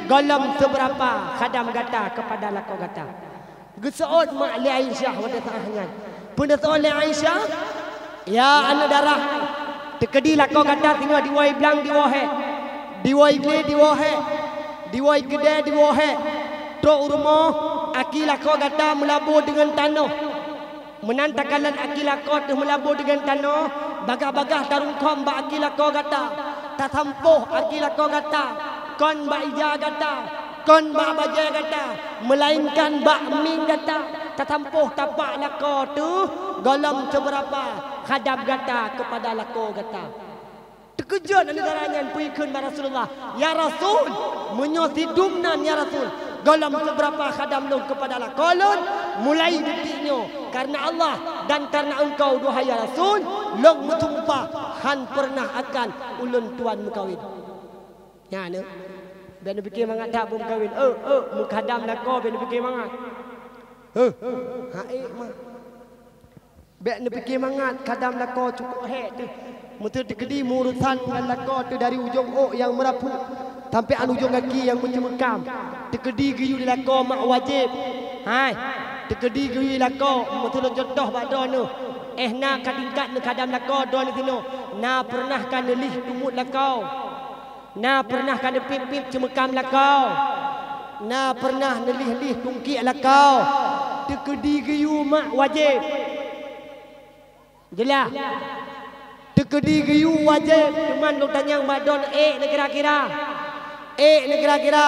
galam seberapa khadam gata kepada lako gata. Gesaut mak li Aisyah pada saatnya. Pun dah oleh Aisyah, ya anak darah. Tekedi lako gata tengok diwai blang diwahe. Diwai gede diwahe. Diwai gede diwahe. Trok rumah aki lako gata melabur dengan tanah. Menantakalan aki lako tu melabur dengan tanah. Bagah-bagah tarungkom ba aki lako gata. Tatampoh aki lako gata. Kon ba ija gata. Kon ba baja gata. Melainkan ba ming gata. Tatampoh tapak lako tu golong seberapa khadam gata kepada lako gata. Terkejut antaranya puikun Rasulullah. Ya Rasul, menyoti dumnan ya Rasul. Golong seberapa khadam lu kepada lakolun mulai detiknya karena Allah dan karena engkau duhai ya Rasul long mutumpah han pernah akan ulun tuan mukawin. Ya ne. Ben fikir mangat dak pun kawin. Mu khadam lako ben fikir mangat. Mah. Ben fikir mangat khadam lako cukup tu. Mutu dikedi murusan dengan lako tu dari ujung ok yang merapu sampai an ujung kaki yang mencemekam. Tekedi giyu di lako mak wajib. Hai. Tekedi giyu lako mutu jodoh bado nu. Na kadingkat nu kadam lako do ni tino. Na pernah kan lih tumut lako. Na pernah kan pip-pip cemekam lako. Na pernah nelih-lih tungki lako. Tekedi giyu mak wajib. Jelas. Tekedi giyu wajib. Cuman lu tanya badon ni kira-kira. Ni kira-kira.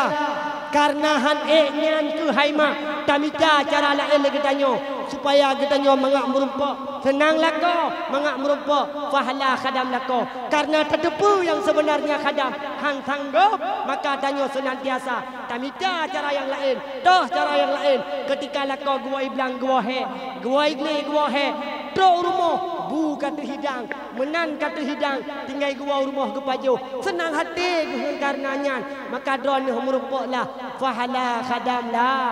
Karena han nyan ke haima. Tamika cara lain lagi tanya. Supaya kita tanya mengak merumpak. Senang lako. Mengak merumpak. Fahala khadam lako. Karena terdepu yang sebenarnya khadam. Han sanggup. Maka tanya senantiasa. Tamika cara yang lain. Toh cara yang lain. Ketika lako gua iblang gua he. Gua igli gua he. Trok rumah. Bu kata hidang. Menan kata hidang. Tinggal gua rumah ke paju. Senang hati karenanya. Maka drone merumpak lah. Fahala khadam lah.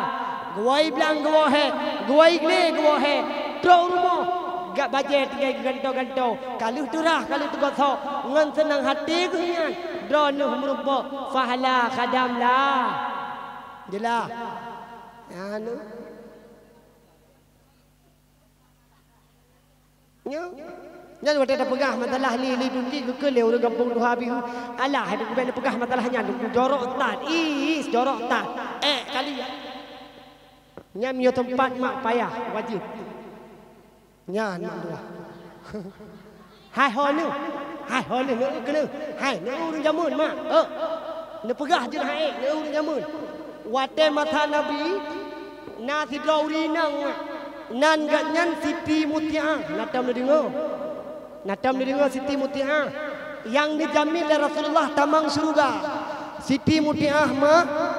Gua iblang gua he. Gua igli gua he. Trok rumah. Gak bajet tinggal ganto-ganto. Kalau turah, kalau tu gosok. Ngan senang hati ku nyan. Drone merumpak. Fahala khadam lah. Jelah. Ya nu. Nyan wata dah pegah masalah li dundi ke leu de gampung du habi. Alah ada ben pegah masalahnya du jorok tat. Jorok tat. Kali. Nyam yo tempat mak payah wajib. Nya nak dua. Hai honu. Hai honu nak kena. Hai nak urang jamun mak. Nak pegah je hai nak urang jamun. Wate mata Nabi na si dauri nang nan gatnyan Siti Mutiah. Natam dia dengar. Natam dia dengar Siti Mutiah yang dijamin oleh Rasulullah tamang surga. Siti Mutiah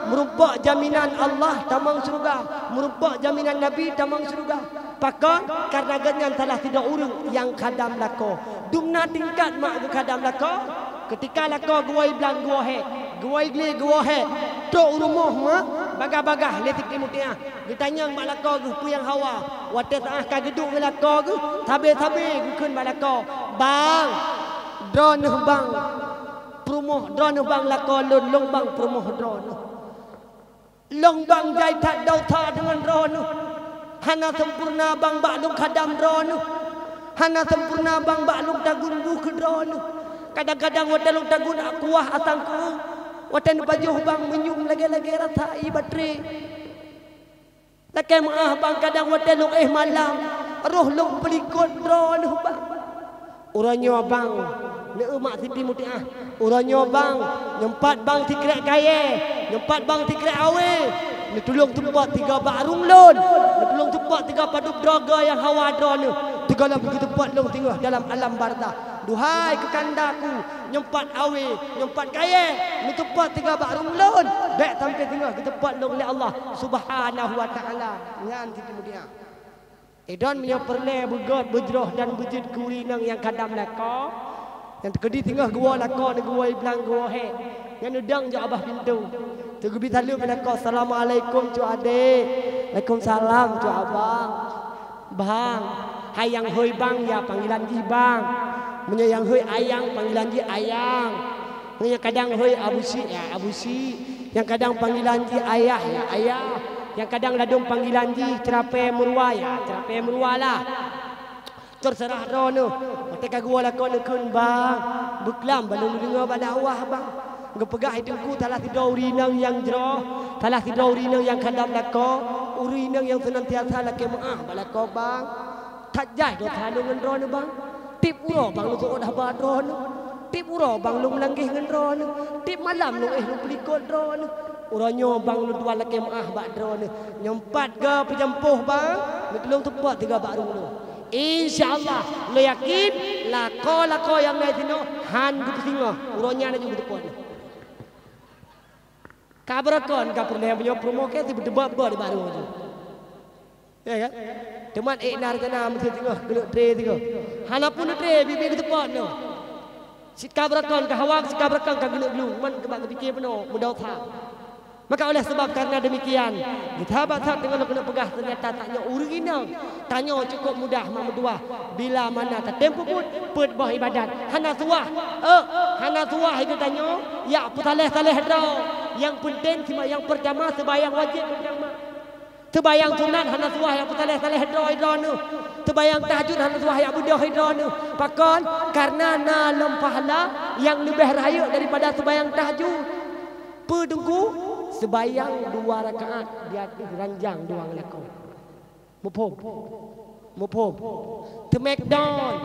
merupakan jaminan Allah tamang surga, merupakan jaminan Nabi tamang surga. Pakon karena ganyan salah tidak urung yang kadam lako. Dumna tingkat mak ke kadam lako. Ketika lako guai belang gua he, guai gli gua he. Tok rumah mak bagah-bagah le Siti Mutiah. Ditanya mak lako gu yang hawa. Wate taah ka gedung lako gu, tabe-tabe gu keun mak lako. Bang, drone bang. Perumoh drone bang lakolun long bang perumoh drone long bang jai tak dau tha dengan drone hana sempurna bang baklung kadam drone hana sempurna bang baklung tagun bu ke drone kadang-kadang wadalung tagun akuah asangku wadan bajuh bang menyum lagi-lagi rasa baterai lakai maah bang kadang wadalung malam roh long pelikut drone bang urangnya bang ni mak Siti Mutiah urangnya bang nyempat bang tikrek kaya nyempat bang tikrek awe ni tolong tempat tiga barung lon ni tolong tempat tiga padup draga yang hawa drone tiga lam begitu tempat long tinggal dalam alam barzah duhai kekandaku nyempat awe nyempat kaya ni tempat tiga barung lon dek sampai tinggal ke tempat long oleh Allah Subhanahu wa taala ngan Siti Mutiah edan punya perle begot bejroh dan bejid kurinang yang kadam lako yang terkedi tinggal gua lako ni gua belang gua he yang udang je abah pintu tergebi salam lako assalamualaikum cu adik waalaikumsalam cu abang bang hayang hoi bang ya panggilan ji bang punya yang hoi ayang panggilan ji ayang punya kadang hoi abusi ya abusi yang kadang panggilan ji ayah ya ayah yang kadang ladung panggilan ji cerape murwa ya cerape murwa lah terserah rono ketika gua lakon kun bang beklam balung dengar pada awah bang ngepegah hidupku talah tidur urinang yang jroh talah tidur urinang yang kadam lako urinang yang senantiasa laki maah balako bang tak jai do thalung ngan rono bang tip uro bang lu dah bad rono tip uro bang lu melanggih ngan rono tip malam lu lu pelikut rono uranyo bang lu dua laki maah bad rono nyempat ke pejampuh bang lu tolong tepat tiga barung lu InsyaAllah lo yakin lako yang naik sini han gitu singa uronya ada juga depan kabrakon kapur yang punya promo ke tiba debat di baru aja ya kan teman nar kana mesti tengah geluk tre tiga hana pun tre bibi ke depan no si kabrakon ke hawak si kabrakon ke geluk geluk man ke bak fikir penuh mudah tha maka oleh sebab karena demikian kita batak dengan kena pegah ternyata tanya urinang tanya cukup mudah memedua bila mana tak tempo pun put bah ibadat hana tuah itu tanya ya putaleh-taleh dah yang penting cuma yang pertama sembahyang wajib pertama sembahyang sunat hana tuah yang putaleh-taleh dah idanu sembahyang tahajud hana tuah yang budah idanu pakon karena nalem pahala yang lebih raya daripada sembahyang tahajud pedengku sebayang 2 rakaat di atas ranjang doang lako. Mupom. Temek down.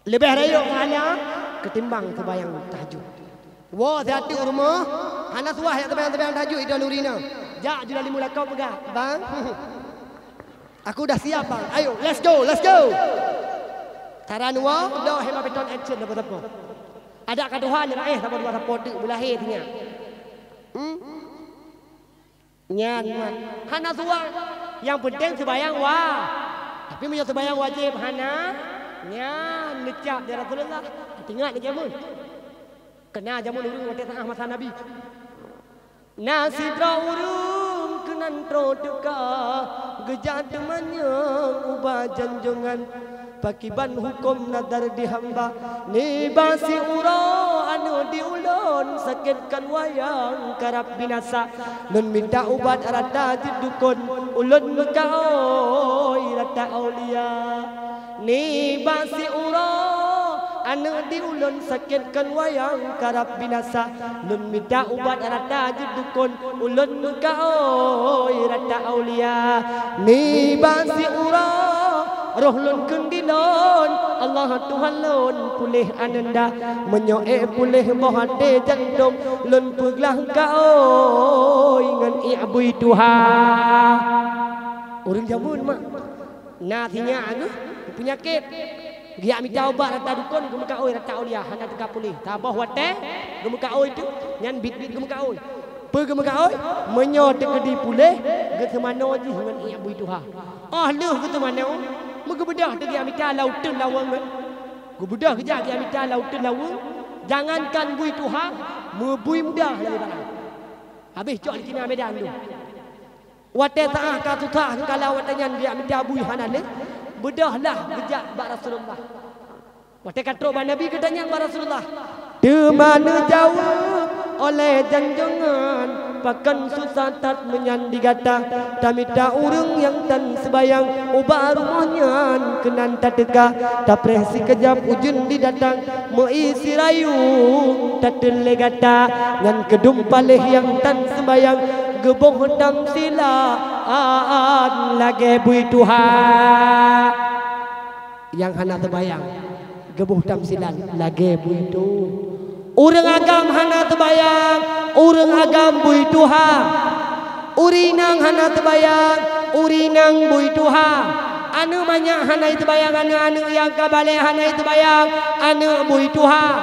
Lebih raya pahala ketimbang sebayang tahajud. Wah, hati rumah. Hana suah yang sebayang tahajud itu nurina. Jak jual 5 lako pegah. Bang. Aku dah siap bang. Ayo, let's go. Taranua, dah hemat beton action apa-apa. Ada kaduhan yang sama dua support belahi tinggal. Nyan hana suah yang penting sembahyang tapi punya sembahyang wajib hana nyan necap dia Rasulullah tinggal ni jamun kena jamun urung wate tengah masa Nabi nasi urung kenan troduka gejat temannya ubah janjongan pakiban hukum nadar dihamba ni basi uro anu diulun sakitkan wayang karab binasa nun minta ubat rata didukun ulun mekaoi rata aulia ni basi uro anu diulun sakitkan wayang karab binasa nun minta ubat rata didukun ulun mekaoi rata aulia ni basi uro roh lun kendilon Allah Tuhan lun pulih ananda menyoe pulih bohate jantung lun peglah kau ngan ibui Tuhan urang jamun mak nasinya anu penyakit dia minta obat rata dukun gemuka oi rata aulia hana teka pulih tabah wate gemuka oi tu nyan bit gemuka oi gemuka oi menyo tekedi pulih ge semano ji ngan ibui Tuhan leuh ke mana megebedah tu dia minta lautun lawang gebedah ke dia minta lautun lawang jangankan bui Tuhan mebui mudah lagi barang habis cok di kina medan tu wate taah ka tutah kalau watanyan dia minta bui hanale bedahlah gejak bak Rasulullah wate katro ba nabi kedanya bak Rasulullah de mana jawab oleh janjangan pakan susah tat menyandi gata tamita urung yang tan sebayang ubah rumahnya kenan tadeka tapreh si kejap ujun didatang meisi rayu tadele gata ngan kedum paleh yang tan sebayang geboh dam silaan lagi bui Tuhan yang hana terbayang geboh dam silan lagi bui tu urang agam hana terbayang urang agam bui Tuhan urinang hana terbayang urinang bui Tuhan anu banyak hana terbayang anu yang kabale hana terbayang anu bui Tuhan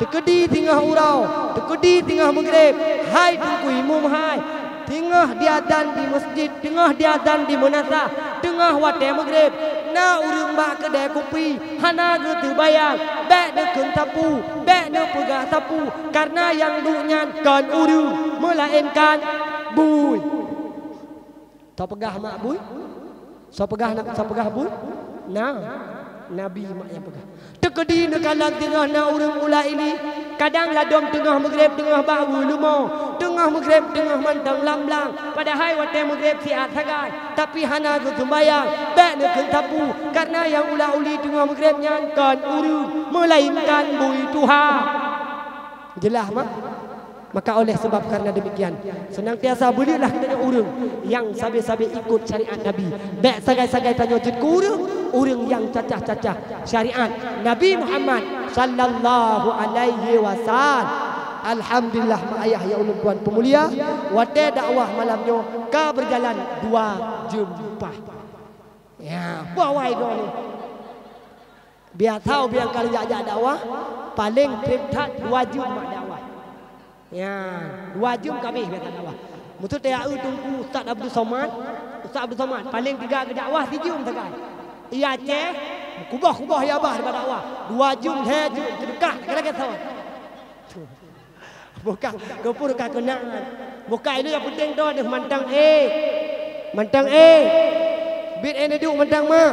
tekedi tingah urau tekedi tingah maghrib hai tungku imum hai tengah diadan di masjid tengah diadan di munasah tengah wate maghrib na urang mak kedai kopi hana ge terbayang bek de keun sapu bek de pegah sapu karena yang duknya kan urang melainkan bui tau pegah mak bui so pegah bui nah nabi mak yang pegah tekedi nekalan tengah na urang ula ini kadang ladom tengah maghrib tengah bau lumo tengah maghrib tengah mantang lamblang padahal wate maghrib siat sagai tapi hana ke sembayang bek ne keun sapu karena yang ula-uli tengah maghrib nyangkan urang melainkan bui Tuhan jelas mak maka oleh sebab karena demikian senantiasa berilah kepada urang yang sabi-sabi ikut syariat Nabi bek sagai-sagai tanya jut ku urang yang cacah-cacah syariat Nabi Muhammad sallallahu alaihi wasallam. Alhamdulillah mak ayah ya ulun puan pemulia wate dakwah malamnya ka berjalan 2 jumpa ya bawai do ni biar tahu biar kalau jajak dakwah paling pritat 2 jum mak dakwah ya 2 jum kami biar dakwah mutu te au tunggu Ustaz Abdul Somad paling 3 ke dakwah 3 jum sagai iya Aceh kubah ya bah daripada dakwah 2 jum he jum dekat kira-kira sama bukan kepur ka kenangan bukan itu yang penting tu ada mantang bit ini duk mantang ma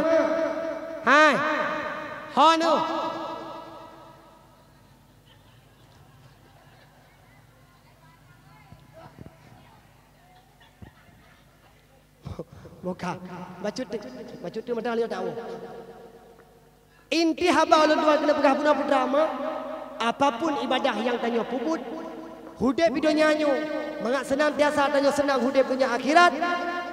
hai hono bukan bacut tu mantang lihat tahu inti haba ulun dua kena pegah puna putrama apapun ibadah yang tanya puput hudep hidup nyanyo mengak senantiasa tanya senang hudep dunia akhirat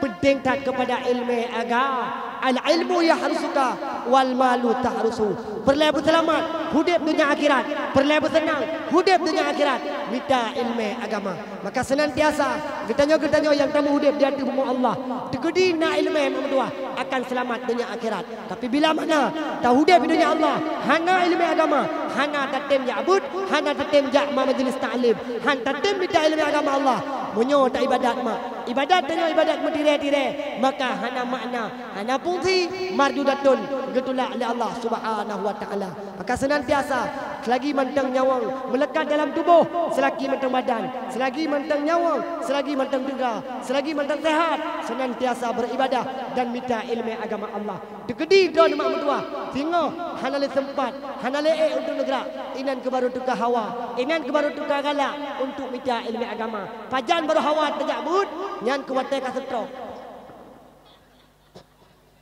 penting tak kepada ilmu agama al ilmu yahrusuka wal malu tahrusu berlebu selamat hudep dunia akhirat berlebu senang hudep dunia akhirat minta ilmu agama maka senantiasa kita yang tamu hudep di hati Allah tegedi na ilmu memdua akan selamat dunia akhirat tapi bila mana tahu hudep dunia Allah hana ilmu agama hana tatim ya'bud hana tatim ja'ma majlis ta'lim han tatim minta ilmu agama Allah munyo tak ibadat mak ibadat tanya ibadat mentire-tire maka hana makna hana fungsi mardudatun getulak oleh Allah Subhanahu wa taala maka senantiasa selagi mantang nyawang melekat dalam tubuh selagi mantang badan selagi mantang nyawang selagi mantang tegar selagi mantang sehat senantiasa beribadah dan minta ilmu agama Allah degedi don mak mentua singo hanale sempat hanale untuk negara inan ke baru tukar hawa inan ke baru tukar galak untuk minta ilmu agama pajan baru hawa terjabut nyan ke watai ka setrok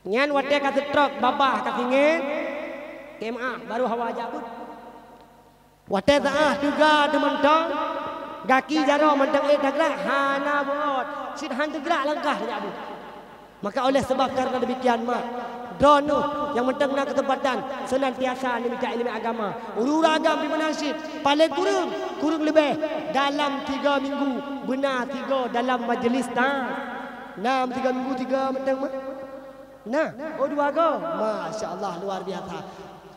nyan watai ka setrok babah ka singin kema baru hawa jabut watai taah juga demantang gaki jaro mantang dagrak hana bot sit han tegrak langkah jabut maka oleh sebab karena demikian mak Dono yang mentengna ketempatan senantiasa ni minta ilmu agama. Uragam di manasib paling kurang lebih dalam 3 minggu benar 3 dalam majlis nah. 3 minggu 3 menteng mah. Nah, 2 go. Masya-Allah luar biasa.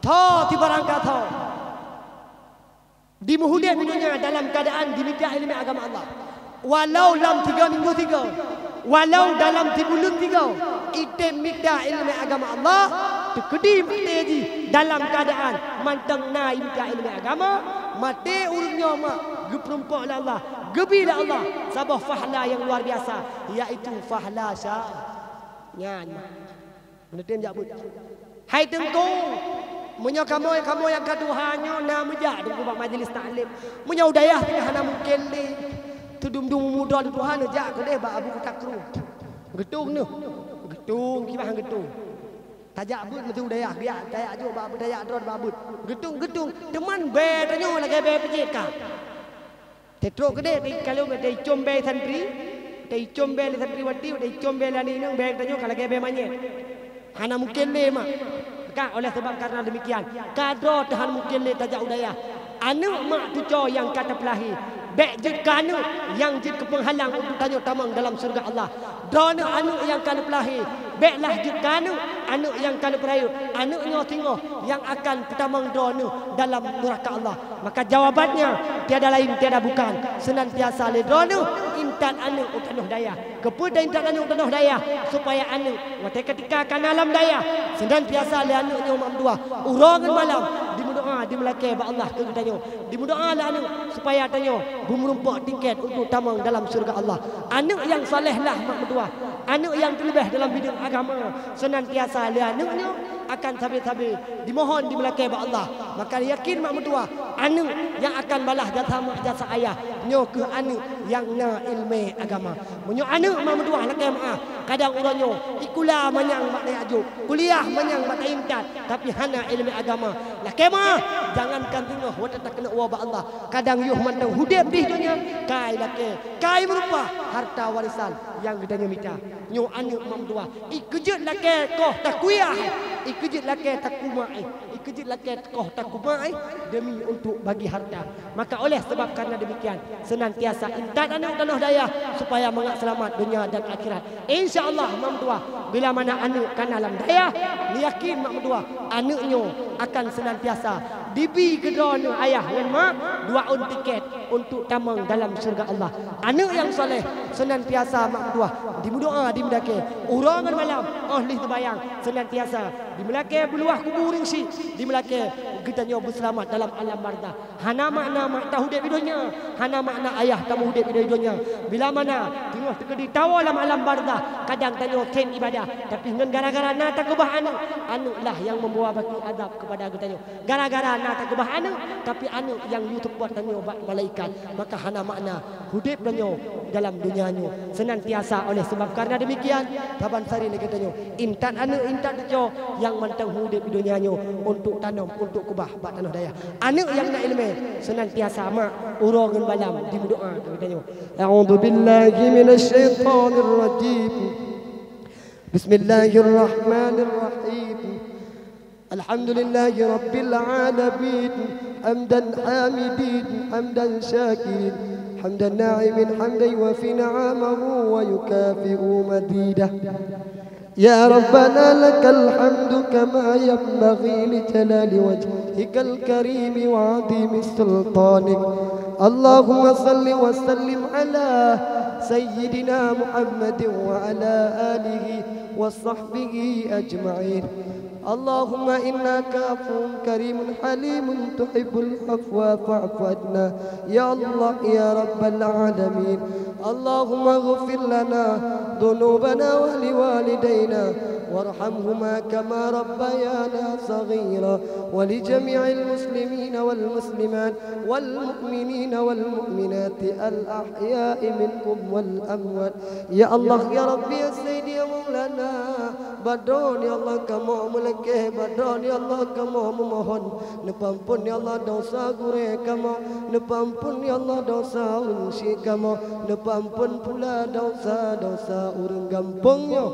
Tho tiba rangka tho. Di muhudin dunia dalam keadaan diminta ilmu agama Allah. Walau dalam 3 minggu 3, walau dalam 3 bulan 3, kita minta ilmu agama Allah, terkedim mati dalam keadaan mantang na minta ilmu agama, mati urungnya mak geperempak Allah, gebi Allah, sabah fahla yang luar biasa, iaitu fahla syah. Nyan. Menetem jabut. Hai tengku, munya kamu yang kaduhannya na mejak di majlis taklim. Munya udayah tengah na mungkin ni. Tudum-dum muda di Tuhan jak ke deh ba abu takru. Getung ni. Getung kibah getung. Tajak abut mesti udayah biar tajak jo ba abu tajak drod ba abut. Getung teman be tanyo lagi be pejit ka. Tetro ke deh kalau be combe santri, dei combe santriwati, dei combe lani nang be tanyo kalau lagi be manyet. Hana mungkin le mak. Ka oleh sebab karena demikian, kadro tahan mungkin le tajak udayah. Anu mak tuco yang kata pelahi. Bek jid kanu yang jid kepenghalang untuk tanya tamang dalam surga Allah. Drona anu yang kanu pelahi. Beklah jid kanu anu yang kanu perayu. Anu nyo tingo yang akan pertamang drona dalam neraka Allah. Maka jawabannya tiada lain tiada bukan. Senantiasa le drona intan anu utanuh daya. Kepada intan anu utanuh daya supaya anu wate ketika kan alam daya senantiasa le anu nyo mamdua. Urangan malam dimudoa di melake ba Allah ke tanyo. Dimudoa la anu supaya tanyo bumrumpak tiket untuk tamang dalam surga Allah. Anak yang saleh lah mak mentua. Anak yang terlebih dalam bidang agama senantiasa le anaknya akan sabi-sabi dimohon di melake ba Allah. Maka yakin mak mentua anak yang akan balah jasa mak jasa ayah nyo ke anak yang na ilmu agama. Munyo anak mak mentua lake maaf. Kadang uranyo ikula manyang mak dai ajuk. Kuliah manyang mak dai imtat tapi hana ilmu agama. Lake mah jangankan tengah wata tak kena wa ba Allah. Kadang yuh mantang hudep di dunia kai lake kai merupa harta warisan yang gedanya minta nyo anu mamdua ikejut lake koh takuiyah ikejut lake takumai ikejut lake koh takumai demi untuk bagi harta. Maka oleh sebab karena demikian senantiasa intat anu tanah daya supaya mengak selamat dunia dan akhirat. Insyaallah mamdua bila mana anu kan alam daya yakin mamdua anaknya akan senantiasa dibi kedona ayah dan mak 2 on tiket untuk tamang dalam surga Allah. Anak yang soleh senantiasa mak dua dimudoa dimdake urangan malam ahli terbayang senantiasa dimlake beluah kubur ringsi dimlake kita nyoba selamat dalam alam barzah. Hana makna mak tahu dek bidonya, hana makna ayah tamu dek bidonya. Bila mana tengah terkedi tawa dalam alam barzah kadang tanyo ken ibadah tapi dengan gara-gara na takubah anu lah yang membawa bagi azab kepada kita nyo. Gara-gara na takubah anu tapi anu yang YouTube buat tanyo malaikat. Maka hana makna hudip danyo dalam dunianyo senantiasa. Oleh sebab karena demikian taban sari ni katanya intan anu intan jo yang mantang hudip di dunianyo untuk tanam untuk kubah bak tanah daya. Anu yang nak ilmu senantiasa mak urangan balam di doa katanya. A'udzu billahi minasyaitonir rajim. Bismillahirrahmanirrahim. Alhamdulillahi rabbil alamin. Hamdan hamidin hamdan syakirin. حمد الناعم حمدا يوافي نعمه ويكافئ مزيده. يا ربنا لك الحمد كما ينبغي لجلال وجهك الكريم وعظيم سلطانك. اللهم صل وسلم على سيدنا محمد وعلى آله وصحبه أجمعين. اللهم إنك عفو كريم حليم تحب العفو فاعف عنا يا الله يا رب العالمين. اللهم اغفر لنا ذنوبنا ولوالدينا وارحمهما كما ربيانا صغيرا ولجميع المسلمين والمسلمات والمؤمنين والمؤمنات الأحياء منكم والأموات. يا الله يا ربي يا سيدي يا مولانا Badon ya Allah kamu melekeh, badon ya Allah kamu memohon nepampun ya Allah dosa gure kamu, nepampun ya Allah dosa unsi kamu, nepampun pula dosa-dosa urang gampungnya.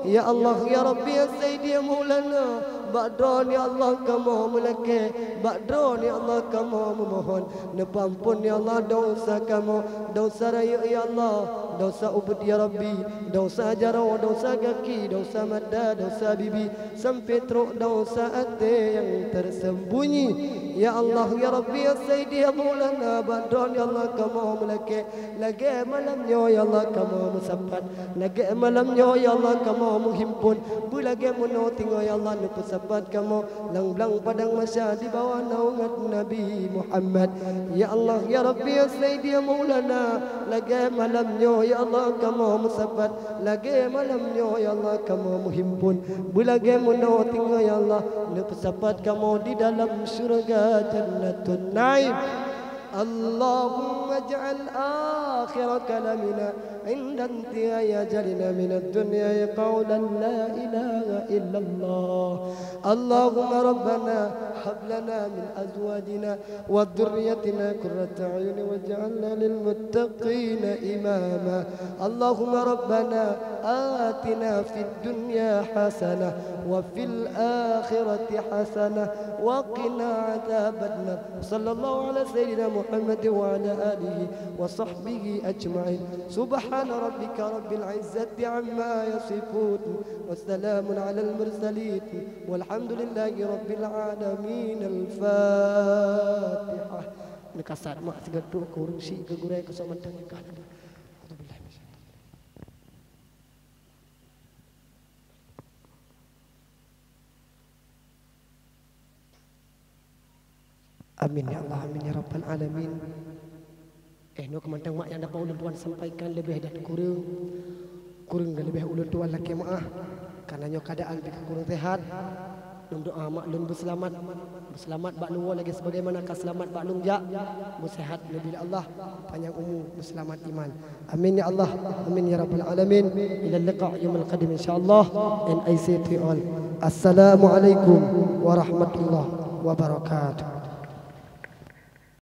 Ya Allah ya Rabbi ya Sayyidi ya Maulana, badon ya Allah kamu melekeh, badon ya Allah kamu memohon nepampun ya Allah dosa kamu, dosa raya ya Allah, dosa ubud ya Rabbi, dosa jaro, dosa kaki, dosa mata, dosa bibi, sampai teruk dosa hati yang tersembunyi. Ya Allah ya Rabbi ya Sayyidi ya Maulana, badon ya Allah kamu melekeh, lagi malamnya ya Allah kamu musapat, lagi malamnya ya Allah kamu menghimpun, bulagi menutingo ya Allah nupusapat kamu lang-lang padang masya di bawah naungan Nabi Muhammad. Ya Allah ya Rabbi ya Sayyidi ya Maulana, lagi malamnya ya Allah kamu musapat, lagi malamnya ya Allah kamu menghimpun, bulagi menutingo ya Allah nupusapat kamu di dalam surga Jannatun Naim. Allahumma ij'al akhir kalamina inda intihai ajalina min ad-dunya qawlan la ilaha illallah. Allahumma rabbana hab lana min azwajina wa dhurriyyatina qurrata a'yun waj'alna lil muttaqina imama. Allahumma rabbana atina fid dunya hasanah wa fil akhirati hasanah wa qina adzaban nar. Sallallahu ala sayyidina Muhammad wa ala alihi wa sahbihi ajma'in. Subhana rabbika rabbil izzati amma yasifun wa salamun ala al mursalin walhamdulillahi rabbil alamin. Al-Fatihah. Nekasar mak segeduk kurung si kegurai kesamatan nikah. Amin ya Allah, amin ya Rabbal Alamin. No kemantang mak yang dapat ulun tuan sampaikan lebih dan kurang dan lebih ulun tuan laki maaf karenanya keadaan bika kurang sehat. Lum doa mak lun berselamat bak luar lagi sebagaimana selamat bak lum jak bersehat lebih Allah panjang umur berselamat iman. Amin ya Allah, amin ya Rabbal Alamin. Ila liqa yaumil qadim insyaallah. NICT all. Assalamualaikum warahmatullahi wabarakatuh.